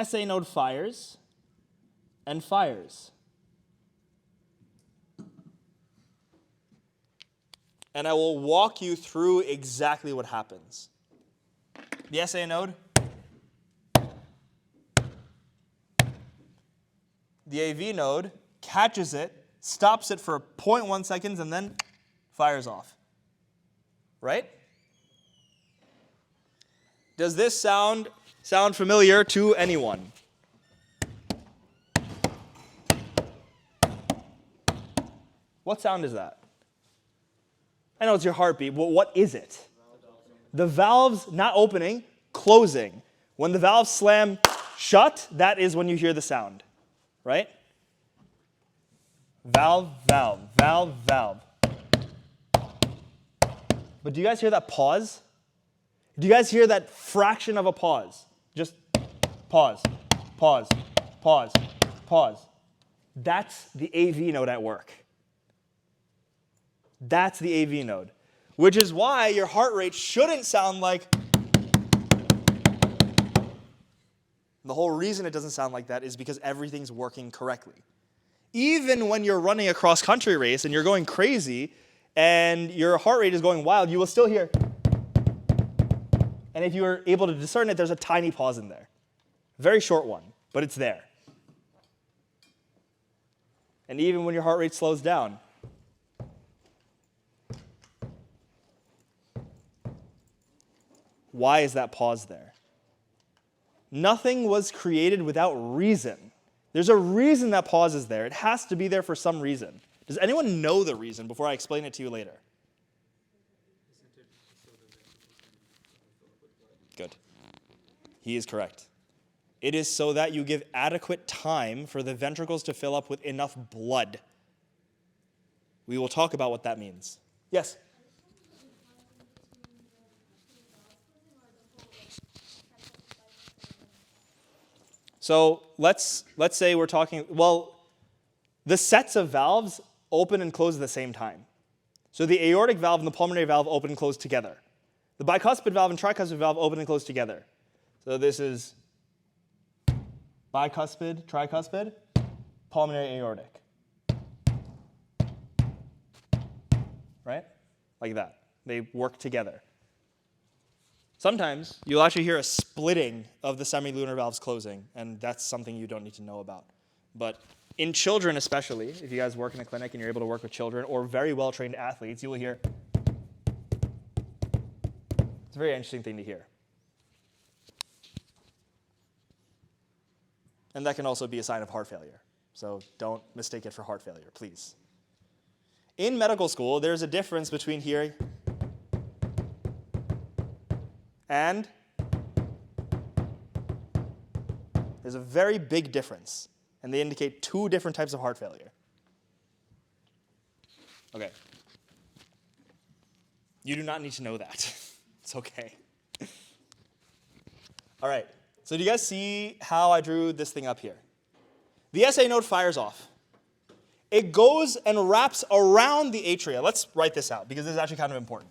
SA node fires and fires. And I will walk you through exactly what happens. The SA node, the AV node catches it, stops it for 0.1 seconds, and then fires off. Right? Does this sound familiar to anyone? What sound is that? I know it's your heartbeat, but what is it? The valves not opening, closing. When the valves slam shut, that is when you hear the sound, right? Valve, valve, valve, valve. But do you guys hear that pause? Do you guys hear that fraction of a pause? Just pause, pause, pause, pause. That's the AV node at work. That's the AV node, which is why your heart rate shouldn't sound like. The whole reason it doesn't sound like that is because everything's working correctly. Even when you're running a cross-country race and you're going crazy and your heart rate is going wild, you will still hear. And if you are able to discern it, there's a tiny pause in there. Very short one, but it's there. And even when your heart rate slows down, why is that pause there? Nothing was created without reason. There's a reason that pause is there. It has to be there for some reason. Does anyone know the reason before I explain it to you later? Good. He is correct. It is so that you give adequate time for the ventricles to fill up with enough blood. We will talk about what that means. Yes? So let's say we're talking, well, the sets of valves open and close at the same time. So the aortic valve and the pulmonary valve open and close together. The bicuspid valve and tricuspid valve open and close together. So this is bicuspid, tricuspid, pulmonary aortic. Right? Like that. They work together. Sometimes you'll actually hear a splitting of the semilunar valves closing, and that's something you don't need to know about. But in children especially, if you guys work in a clinic and you're able to work with children or very well-trained athletes, you will hear. It's a very interesting thing to hear. And that can also be a sign of heart failure. So don't mistake it for heart failure, please. In medical school, there's a difference between here There's a very big difference, and they indicate two different types of heart failure. Okay. You do not need to know that. It's okay. All right. So do you guys see how I drew this thing up here? The SA node fires off. It goes and wraps around the atria. Let's write this out because this is actually kind of important.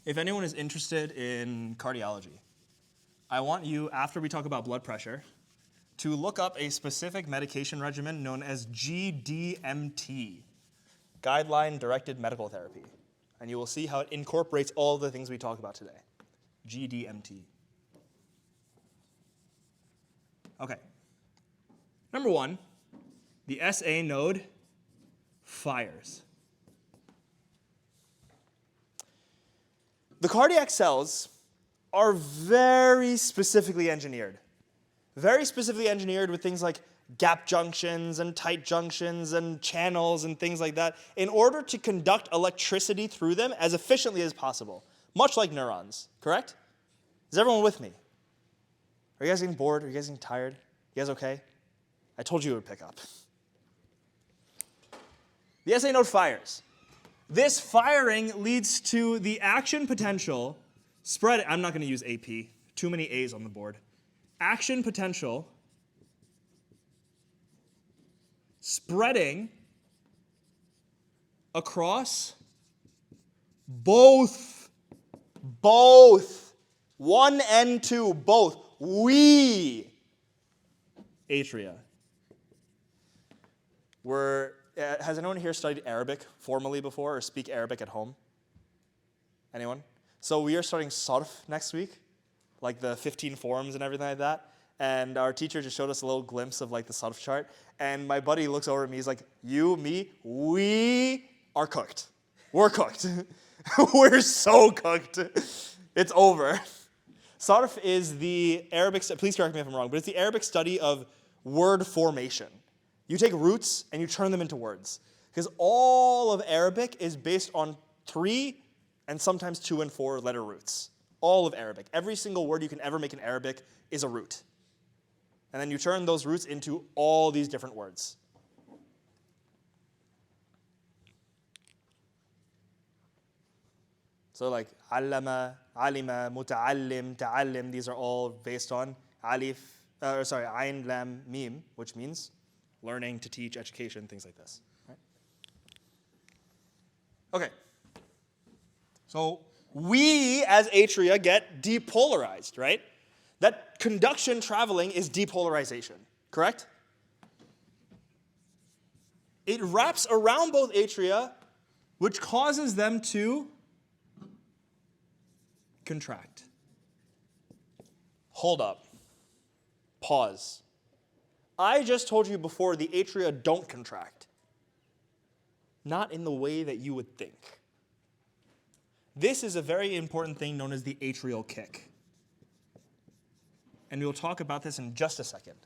If anyone is interested in cardiology, I want you, after we talk about blood pressure, to look up a specific medication regimen known as GDMT, Guideline Directed Medical Therapy. And you will see how it incorporates all the things we talk about today. GDMT. Okay. Number one, the SA node fires. The cardiac cells are very specifically engineered. Very specifically engineered with things like gap junctions and tight junctions and channels and things like that in order to conduct electricity through them as efficiently as possible, much like neurons, correct? Is everyone with me? Are you guys getting bored? Are you guys getting tired? You guys okay? I told you it would pick up. The SA node fires. This firing leads to the action potential spread. I'm not going to use AP. Too many A's on the board. Action potential spreading across both, one and two, both, atria. Has anyone here studied Arabic formally before or speak Arabic at home? Anyone? So we are starting sarf next week, like the 15 forms and everything like that. And our teacher just showed us a little glimpse of like the sarf chart. And my buddy looks over at me, he's like, you, me, we are cooked. We're cooked. We're so cooked. It's over. Sarf is the Arabic, please correct me if I'm wrong, but it's the Arabic study of word formation. You take roots and you turn them into words. Because all of Arabic is based on 3 and sometimes 2 and 4 letter roots. All of Arabic. Every single word you can ever make in Arabic is a root. And then you turn those roots into all these different words. So like allama, alima, muta'allim, ta'allim, these are all based on ayn, lam, mim, which means learning, to teach, education, things like this. Right? Okay. So we, as atria, get depolarized, right? That conduction traveling is depolarization, correct? It wraps around both atria, which causes them to contract. Hold up. Pause. I just told you before the atria don't contract. Not in the way that you would think. This is a very important thing known as the atrial kick. And we'll talk about this in just a second.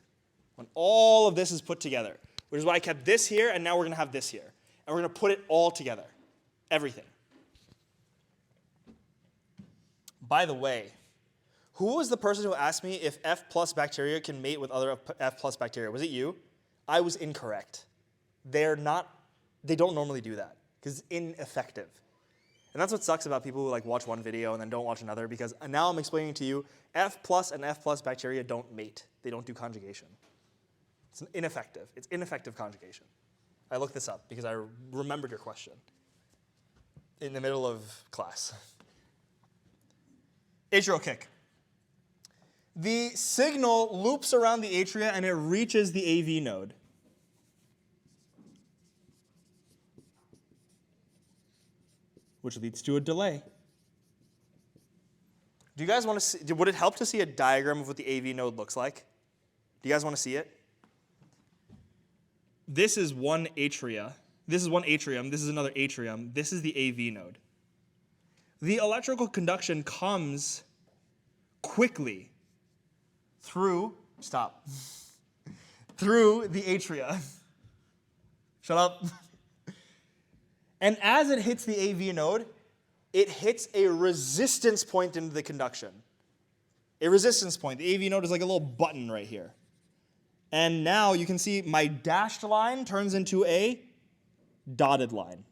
When all of this is put together, which is why I kept this here, and now we're going to have this here. And we're going to put it all together. Everything. By the way, who was the person who asked me if F plus bacteria can mate with other F plus bacteria? Was it you? I was incorrect. They don't normally do that because it's ineffective. And that's what sucks about people who like watch one video and then don't watch another, because now I'm explaining to you F plus and F plus bacteria don't mate. They don't do conjugation. It's ineffective. It's ineffective conjugation. I looked this up because I remembered your question in the middle of class. Atrial kick. The signal loops around the atria and it reaches the AV node. Which leads to a delay. Do you guys want to see, would it help to see a diagram of what the AV node looks like? Do you guys want to see it? This is one atria. This is one atrium. This is another atrium. This is the AV node. The electrical conduction comes quickly through the atria. Shut up. And as it hits the AV node, it hits a resistance point into the conduction. A resistance point. The AV node is like a little button right here. And now you can see my dashed line turns into a dotted line.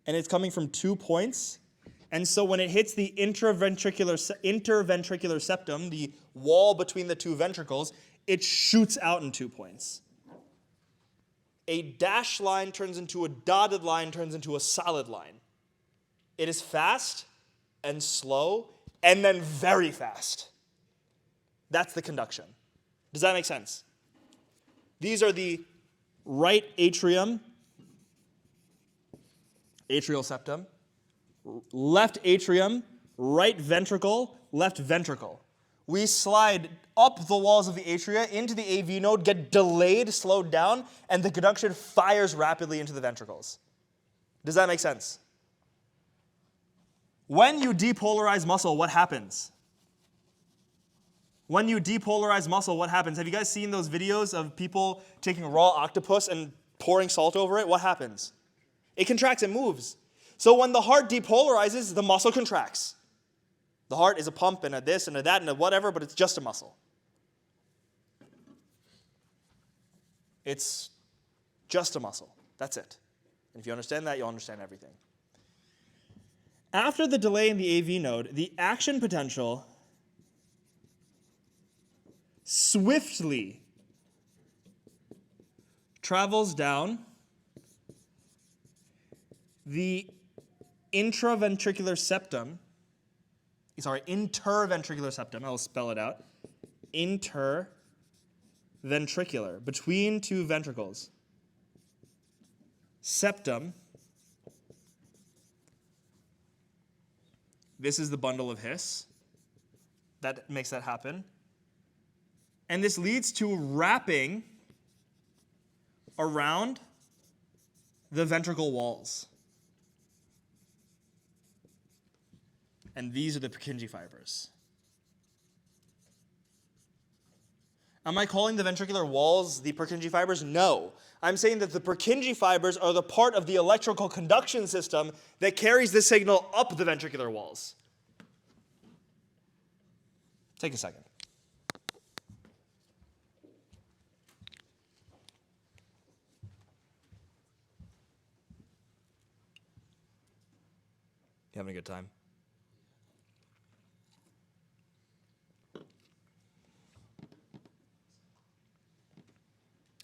And it's coming from 2 points. And so when it hits the interventricular septum, the wall between the two ventricles, it shoots out in 2 points. A dashed line turns into a dotted line, turns into a solid line. It is fast and slow, and then very fast. That's the conduction. Does that make sense? These are the right atrium, atrial septum, left atrium, right ventricle, left ventricle. We slide up the walls of the atria into the AV node, get delayed, slowed down, and the conduction fires rapidly into the ventricles. Does that make sense? When you depolarize muscle, what happens? When you depolarize muscle, what happens? Have you guys seen those videos of people taking raw octopus and pouring salt over it? What happens? It contracts, it moves. So when the heart depolarizes, the muscle contracts. The heart is a pump and a this and a that and a whatever, but it's just a muscle. It's just a muscle. That's it. And if you understand that, you'll understand everything. After the delay in the AV node, the action potential swiftly travels down the interventricular septum. I'll spell it out. Interventricular, between two ventricles. Septum. This is the bundle of His. That makes that happen. And this leads to wrapping around the ventricle walls. And these are the Purkinje fibers. Am I calling the ventricular walls the Purkinje fibers? No. I'm saying that the Purkinje fibers are the part of the electrical conduction system that carries the signal up the ventricular walls. Take a second. You having a good time?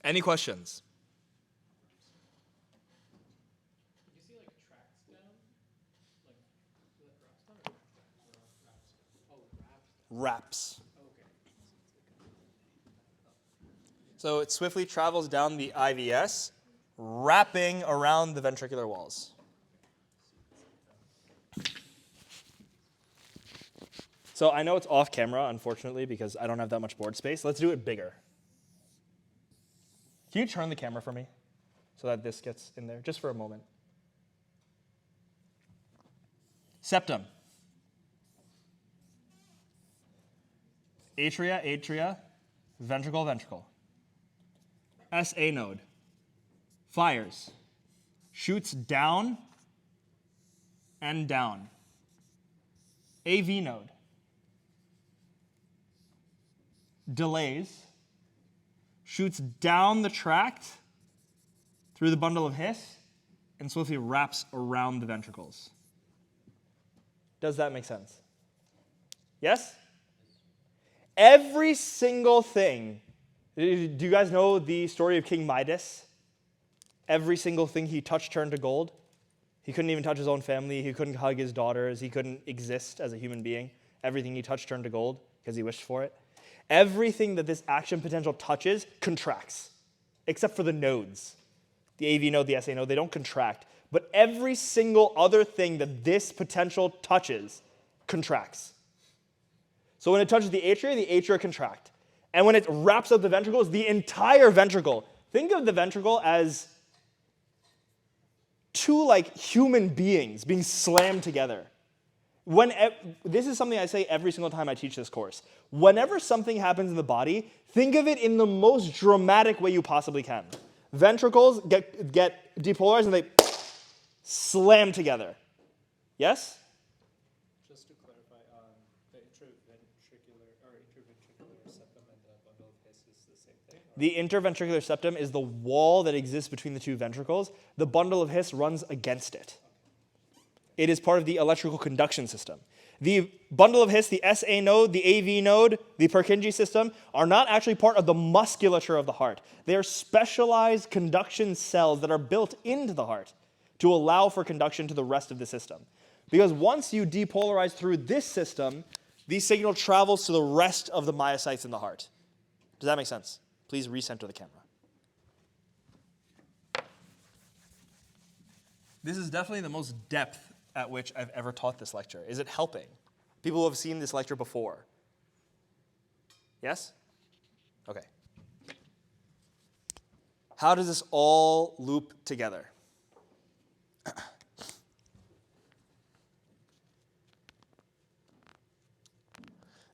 Any questions? You see like tracks down? Like drops down or wraps? Oh, Wraps. okay. So it swiftly travels down the IVS, wrapping around the ventricular walls. So I know it's off camera, unfortunately, because I don't have that much board space. Let's do it bigger. Can you turn the camera for me so that this gets in there, just for a moment? Septum. Atria, ventricle. SA node. Fires. Shoots down and down. AV node. Delays. Shoots down the tract through the bundle of His and swiftly wraps around the ventricles. Does that make sense? Yes? Every single thing. Do you guys know the story of King Midas? Every single thing he touched turned to gold. He couldn't even touch his own family. He couldn't hug his daughters. He couldn't exist as a human being. Everything he touched turned to gold because he wished for it. Everything that this action potential touches contracts, except for the nodes. The AV node, the SA node, they don't contract. But every single other thing that this potential touches contracts. So when it touches the atria contract. And when it wraps up the ventricles, the entire ventricle. Think of the ventricle as two like human beings being slammed together. This is something I say every single time I teach this course. Whenever something happens in the body, think of it in the most dramatic way you possibly can. Ventricles get depolarized and they slam together. Yes? Just to clarify, the intraventricular septum and the bundle of His is the same thing? The interventricular septum is the wall that exists between the two ventricles. The bundle of His runs against it. It is part of the electrical conduction system. The bundle of His, the SA node, the AV node, the Purkinje system are not actually part of the musculature of the heart. They are specialized conduction cells that are built into the heart to allow for conduction to the rest of the system. Because once you depolarize through this system, the signal travels to the rest of the myocytes in the heart. Does that make sense? Please recenter the camera. This is definitely the most depth at which I've ever taught this lecture. Is it helping? People who have seen this lecture before. Yes? Okay. How does this all loop together?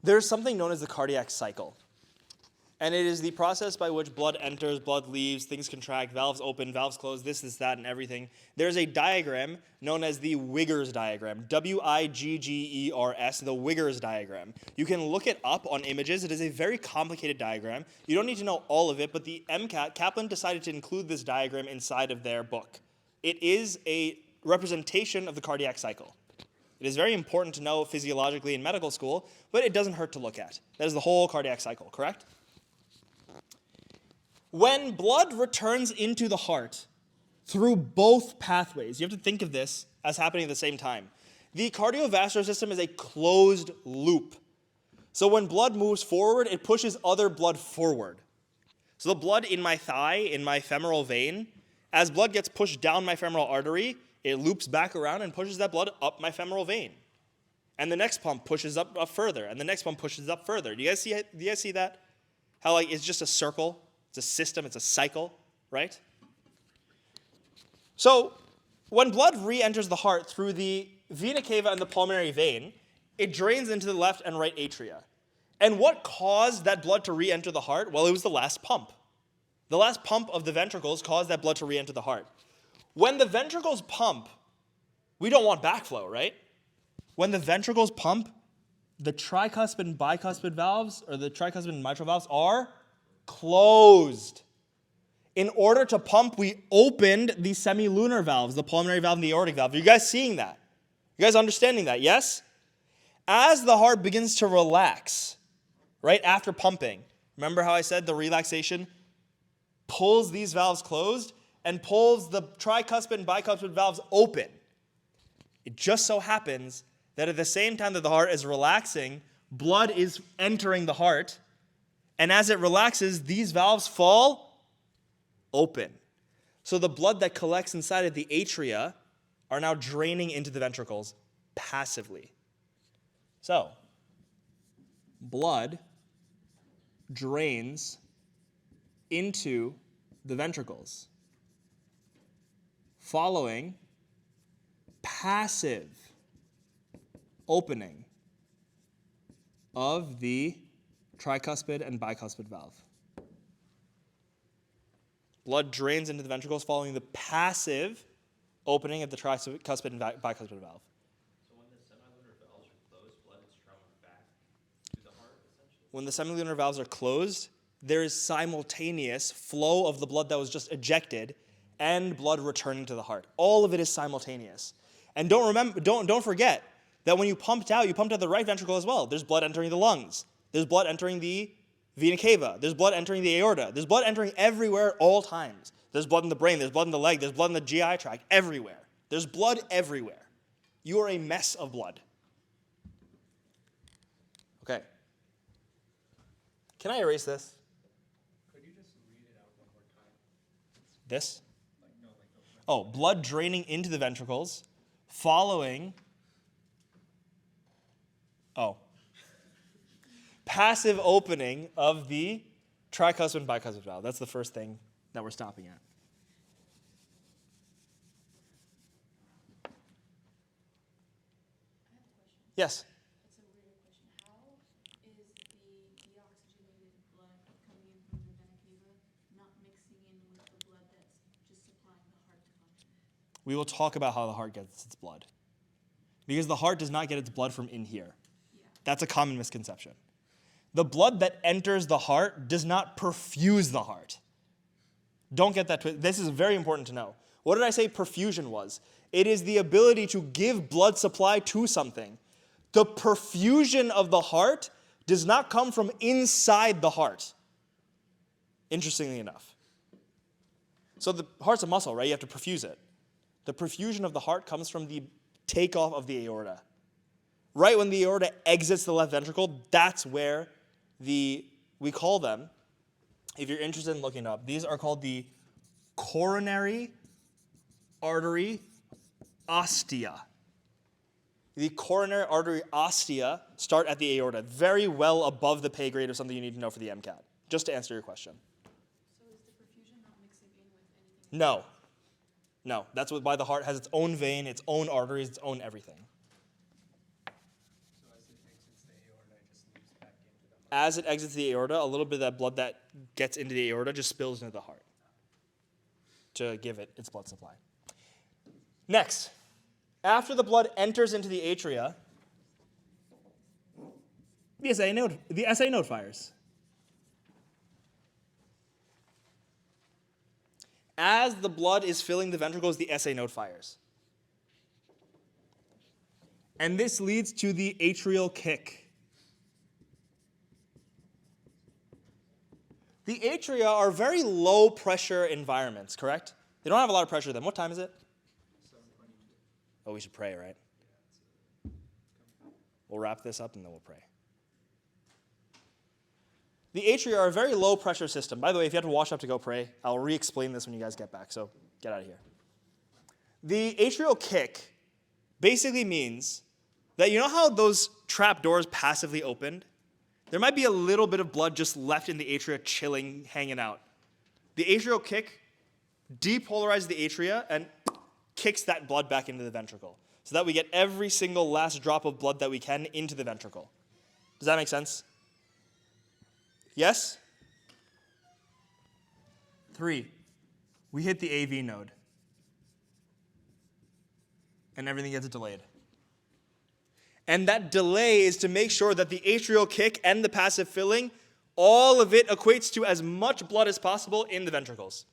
There's something known as the cardiac cycle. And it is the process by which blood enters, blood leaves, things contract, valves open, valves close, this, that, and everything. There's a diagram known as the Wiggers diagram, Wiggers, the Wiggers diagram. You can look it up on images. It is a very complicated diagram. You don't need to know all of it, but the MCAT, Kaplan decided to include this diagram inside of their book. It is a representation of the cardiac cycle. It is very important to know physiologically in medical school, but it doesn't hurt to look at. That is the whole cardiac cycle, correct? When blood returns into the heart through both pathways, you have to think of this as happening at the same time. The cardiovascular system is a closed loop. So when blood moves forward, it pushes other blood forward. So the blood in my thigh, in my femoral vein, as blood gets pushed down my femoral artery, it loops back around and pushes that blood up my femoral vein. And the next pump pushes up further, and the next pump pushes up further. Do you guys see that? How it's just a circle? It's a system, it's a cycle, right? So when blood re-enters the heart through the vena cava and the pulmonary vein, it drains into the left and right atria. And what caused that blood to re-enter the heart? Well, it was the last pump. The last pump of the ventricles caused that blood to re-enter the heart. When the ventricles pump, we don't want backflow, right? When the ventricles pump, the tricuspid and bicuspid valves, or the tricuspid and mitral valves, are closed. In order to pump, we opened the semilunar valves, the pulmonary valve and the aortic valve. Are you guys seeing that? You guys understanding that? Yes? As the heart begins to relax, right after pumping, remember how I said the relaxation pulls these valves closed and pulls the tricuspid and bicuspid valves open. It just so happens that at the same time that the heart is relaxing, blood is entering the heart. And as it relaxes, these valves fall open. So the blood that collects inside of the atria are now draining into the ventricles passively. So, blood drains into the ventricles following passive opening of the tricuspid and bicuspid valve. Blood drains into the ventricles following the passive opening of the tricuspid and bicuspid valve. So when the semilunar valves are closed, blood is traveling back to the heart, essentially? When the semilunar valves are closed, there is simultaneous flow of the blood that was just ejected and blood returning to the heart. All of it is simultaneous. And don't forget that when you pumped out the right ventricle as well. There's blood entering the lungs. There's blood entering the vena cava. There's blood entering the aorta. There's blood entering everywhere at all times. There's blood in the brain. There's blood in the leg. There's blood in the GI tract. Everywhere. There's blood everywhere. You are a mess of blood. Okay. Can I erase this? Could you just read it out one more time? This? No. Oh, blood draining into the ventricles following... passive opening of the tricuspid and bicuspid valve. That's the first thing that we're stopping at. Yes? It's a weird question. How is the deoxygenated blood coming in from the vena cava not mixing in with the blood that's just supplying the heart to function? we will talk about how the heart gets its blood. Because the heart does not get its blood from in here. That's a common misconception. The blood that enters the heart does not perfuse the heart. Don't get that twisted. This is very important to know. What did I say perfusion was? It is the ability to give blood supply to something. The perfusion of the heart does not come from inside the heart, interestingly enough. So the heart's a muscle, right? You have to perfuse it. The perfusion of the heart comes from the takeoff of the aorta. Right when the aorta exits the left ventricle, that's where we call them, if you're interested in looking it up, these are called the coronary artery ostia. The coronary artery ostia start at the aorta, very well above the pay grade of something you need to know for the MCAT, just to answer your question. So is the perfusion not mixing in with anything? No. No, that's why the heart has its own vein, its own arteries, its own everything. So as it exits the aorta, it just leaves back into the heart. As it exits the aorta, a little bit of that blood that gets into the aorta just spills into the heart to give it its blood supply. Next, after the blood enters into the atria, the SA node fires. As the blood is filling the ventricles, the SA node fires. And this leads to the atrial kick. The atria are very low pressure environments, correct? They don't have a lot of pressure to them. What time is it? 7:22. Oh, we should pray, right? We'll wrap this up and then we'll pray. The atria are a very low pressure system. By the way, if you have to wash up to go pray, I'll re-explain this when you guys get back, so get out of here. The atrial kick basically means that you know how those trap doors passively opened? There might be a little bit of blood just left in the atria chilling, hanging out. The atrial kick depolarizes the atria and kicks that blood back into the ventricle so that we get every single last drop of blood that we can into the ventricle. Does that make sense? Yes? 3, we hit the AV node. And everything gets delayed. And that delay is to make sure that the atrial kick and the passive filling, all of it equates to as much blood as possible in the ventricles.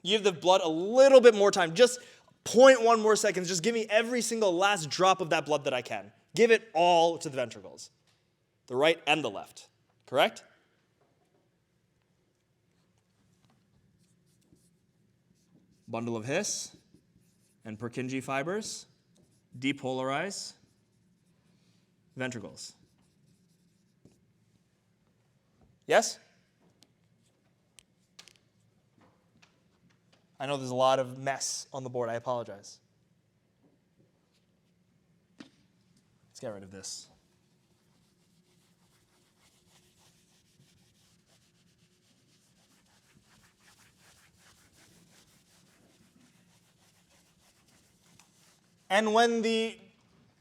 Give the blood a little bit more time, just 0.1 more seconds. Just give me every single last drop of that blood that I can. Give it all to the ventricles, the right and the left. Correct? Bundle of His and Purkinje fibers depolarize ventricles. Yes? I know there's a lot of mess on the board. I apologize. Let's get rid of this. And when the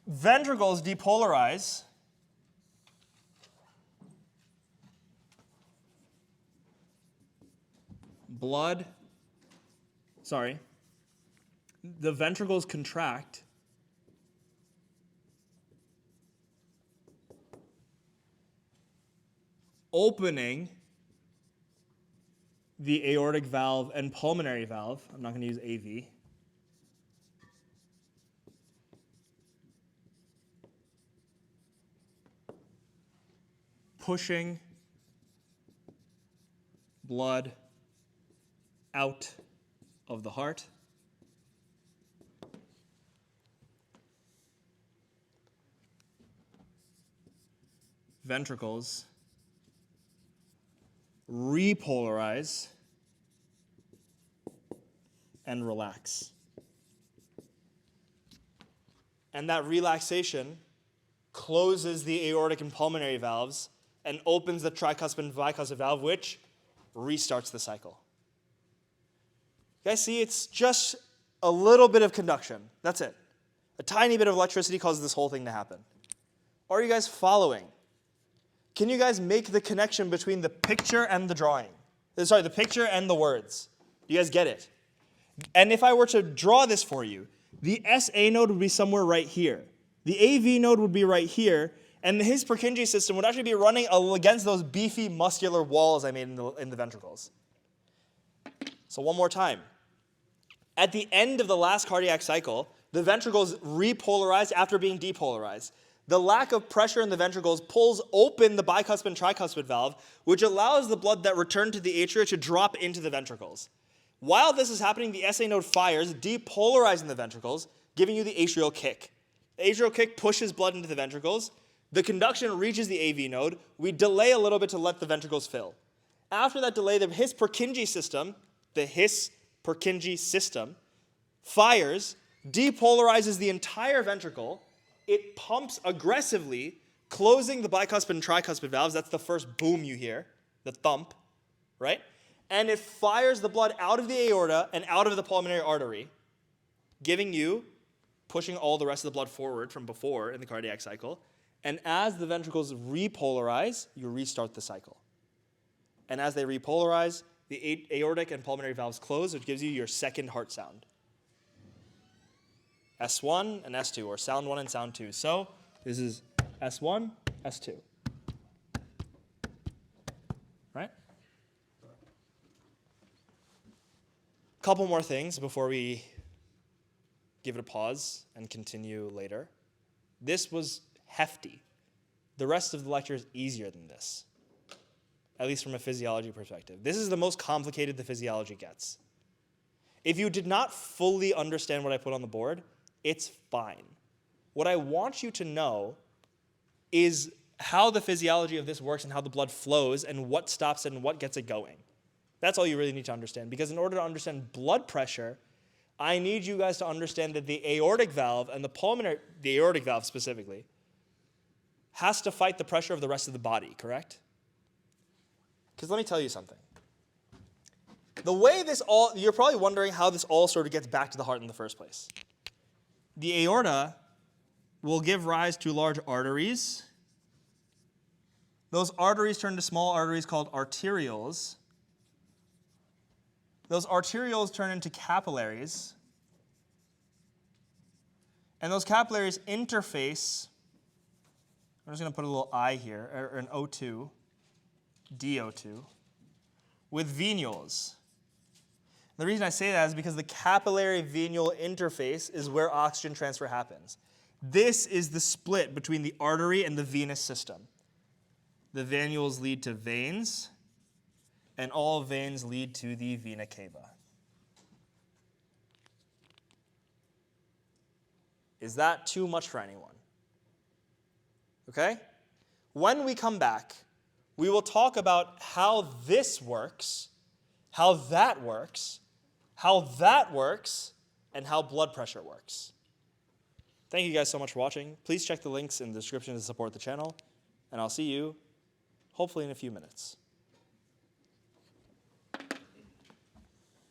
ventricles depolarize, the ventricles contract, opening the aortic valve and pulmonary valve. I'm not going to use AV. Pushing blood out of the heart. Ventricles repolarize and relax. And that relaxation closes the aortic and pulmonary valves and opens the tricuspid and bicuspid valve, which restarts the cycle. You guys see, it's just a little bit of conduction. That's it. A tiny bit of electricity causes this whole thing to happen. Are you guys following? Can you guys make the connection between the picture and the drawing? Sorry, the picture and the words. You guys get it? And if I were to draw this for you, the SA node would be somewhere right here. The AV node would be right here, and his Purkinje system would actually be running against those beefy muscular walls I made in the ventricles. So one more time. At the end of the last cardiac cycle, the ventricles repolarize after being depolarized. The lack of pressure in the ventricles pulls open the bicuspid and tricuspid valve, which allows the blood that returned to the atria to drop into the ventricles. While this is happening, the SA node fires, depolarizing the ventricles, giving you the atrial kick. The atrial kick pushes blood into the ventricles. The conduction reaches the AV node. We delay a little bit to let the ventricles fill. After that delay, the His-Purkinje system, fires, depolarizes the entire ventricle. It pumps aggressively, closing the bicuspid and tricuspid valves. That's the first boom you hear, the thump, right? And it fires the blood out of the aorta and out of the pulmonary artery, pushing all the rest of the blood forward from before in the cardiac cycle. And as the ventricles repolarize, you restart the cycle. And as they repolarize, the aortic and pulmonary valves close, which gives you your second heart sound. S1 and S2, or sound 1 and sound 2. So this is S1, S2. Right? Couple more things before we give it a pause and continue later. This was hefty. The rest of the lecture is easier than this, at least from a physiology perspective. This is the most complicated the physiology gets. If you did not fully understand what I put on the board, it's fine. What I want you to know is how the physiology of this works and how the blood flows and what stops it and what gets it going. That's all you really need to understand, because in order to understand blood pressure, I need you guys to understand that the aortic valve and the aortic valve specifically, has to fight the pressure of the rest of the body, correct? Because let me tell you something. The way you're probably wondering how this all sort of gets back to the heart in the first place. The aorta will give rise to large arteries. Those arteries turn to small arteries called arterioles. Those arterioles turn into capillaries. And those capillaries interface, I'm just going to put a little I here, or an O2, DO2, with venules. The reason I say that is because the capillary-venular interface is where oxygen transfer happens. This is the split between the artery and the venous system. The venules lead to veins, and all veins lead to the vena cava. Is that too much for anyone? Okay? When we come back, we will talk about how this works, how that works, and how blood pressure works. Thank you guys so much for watching. Please check the links in the description to support the channel, and I'll see you hopefully in a few minutes.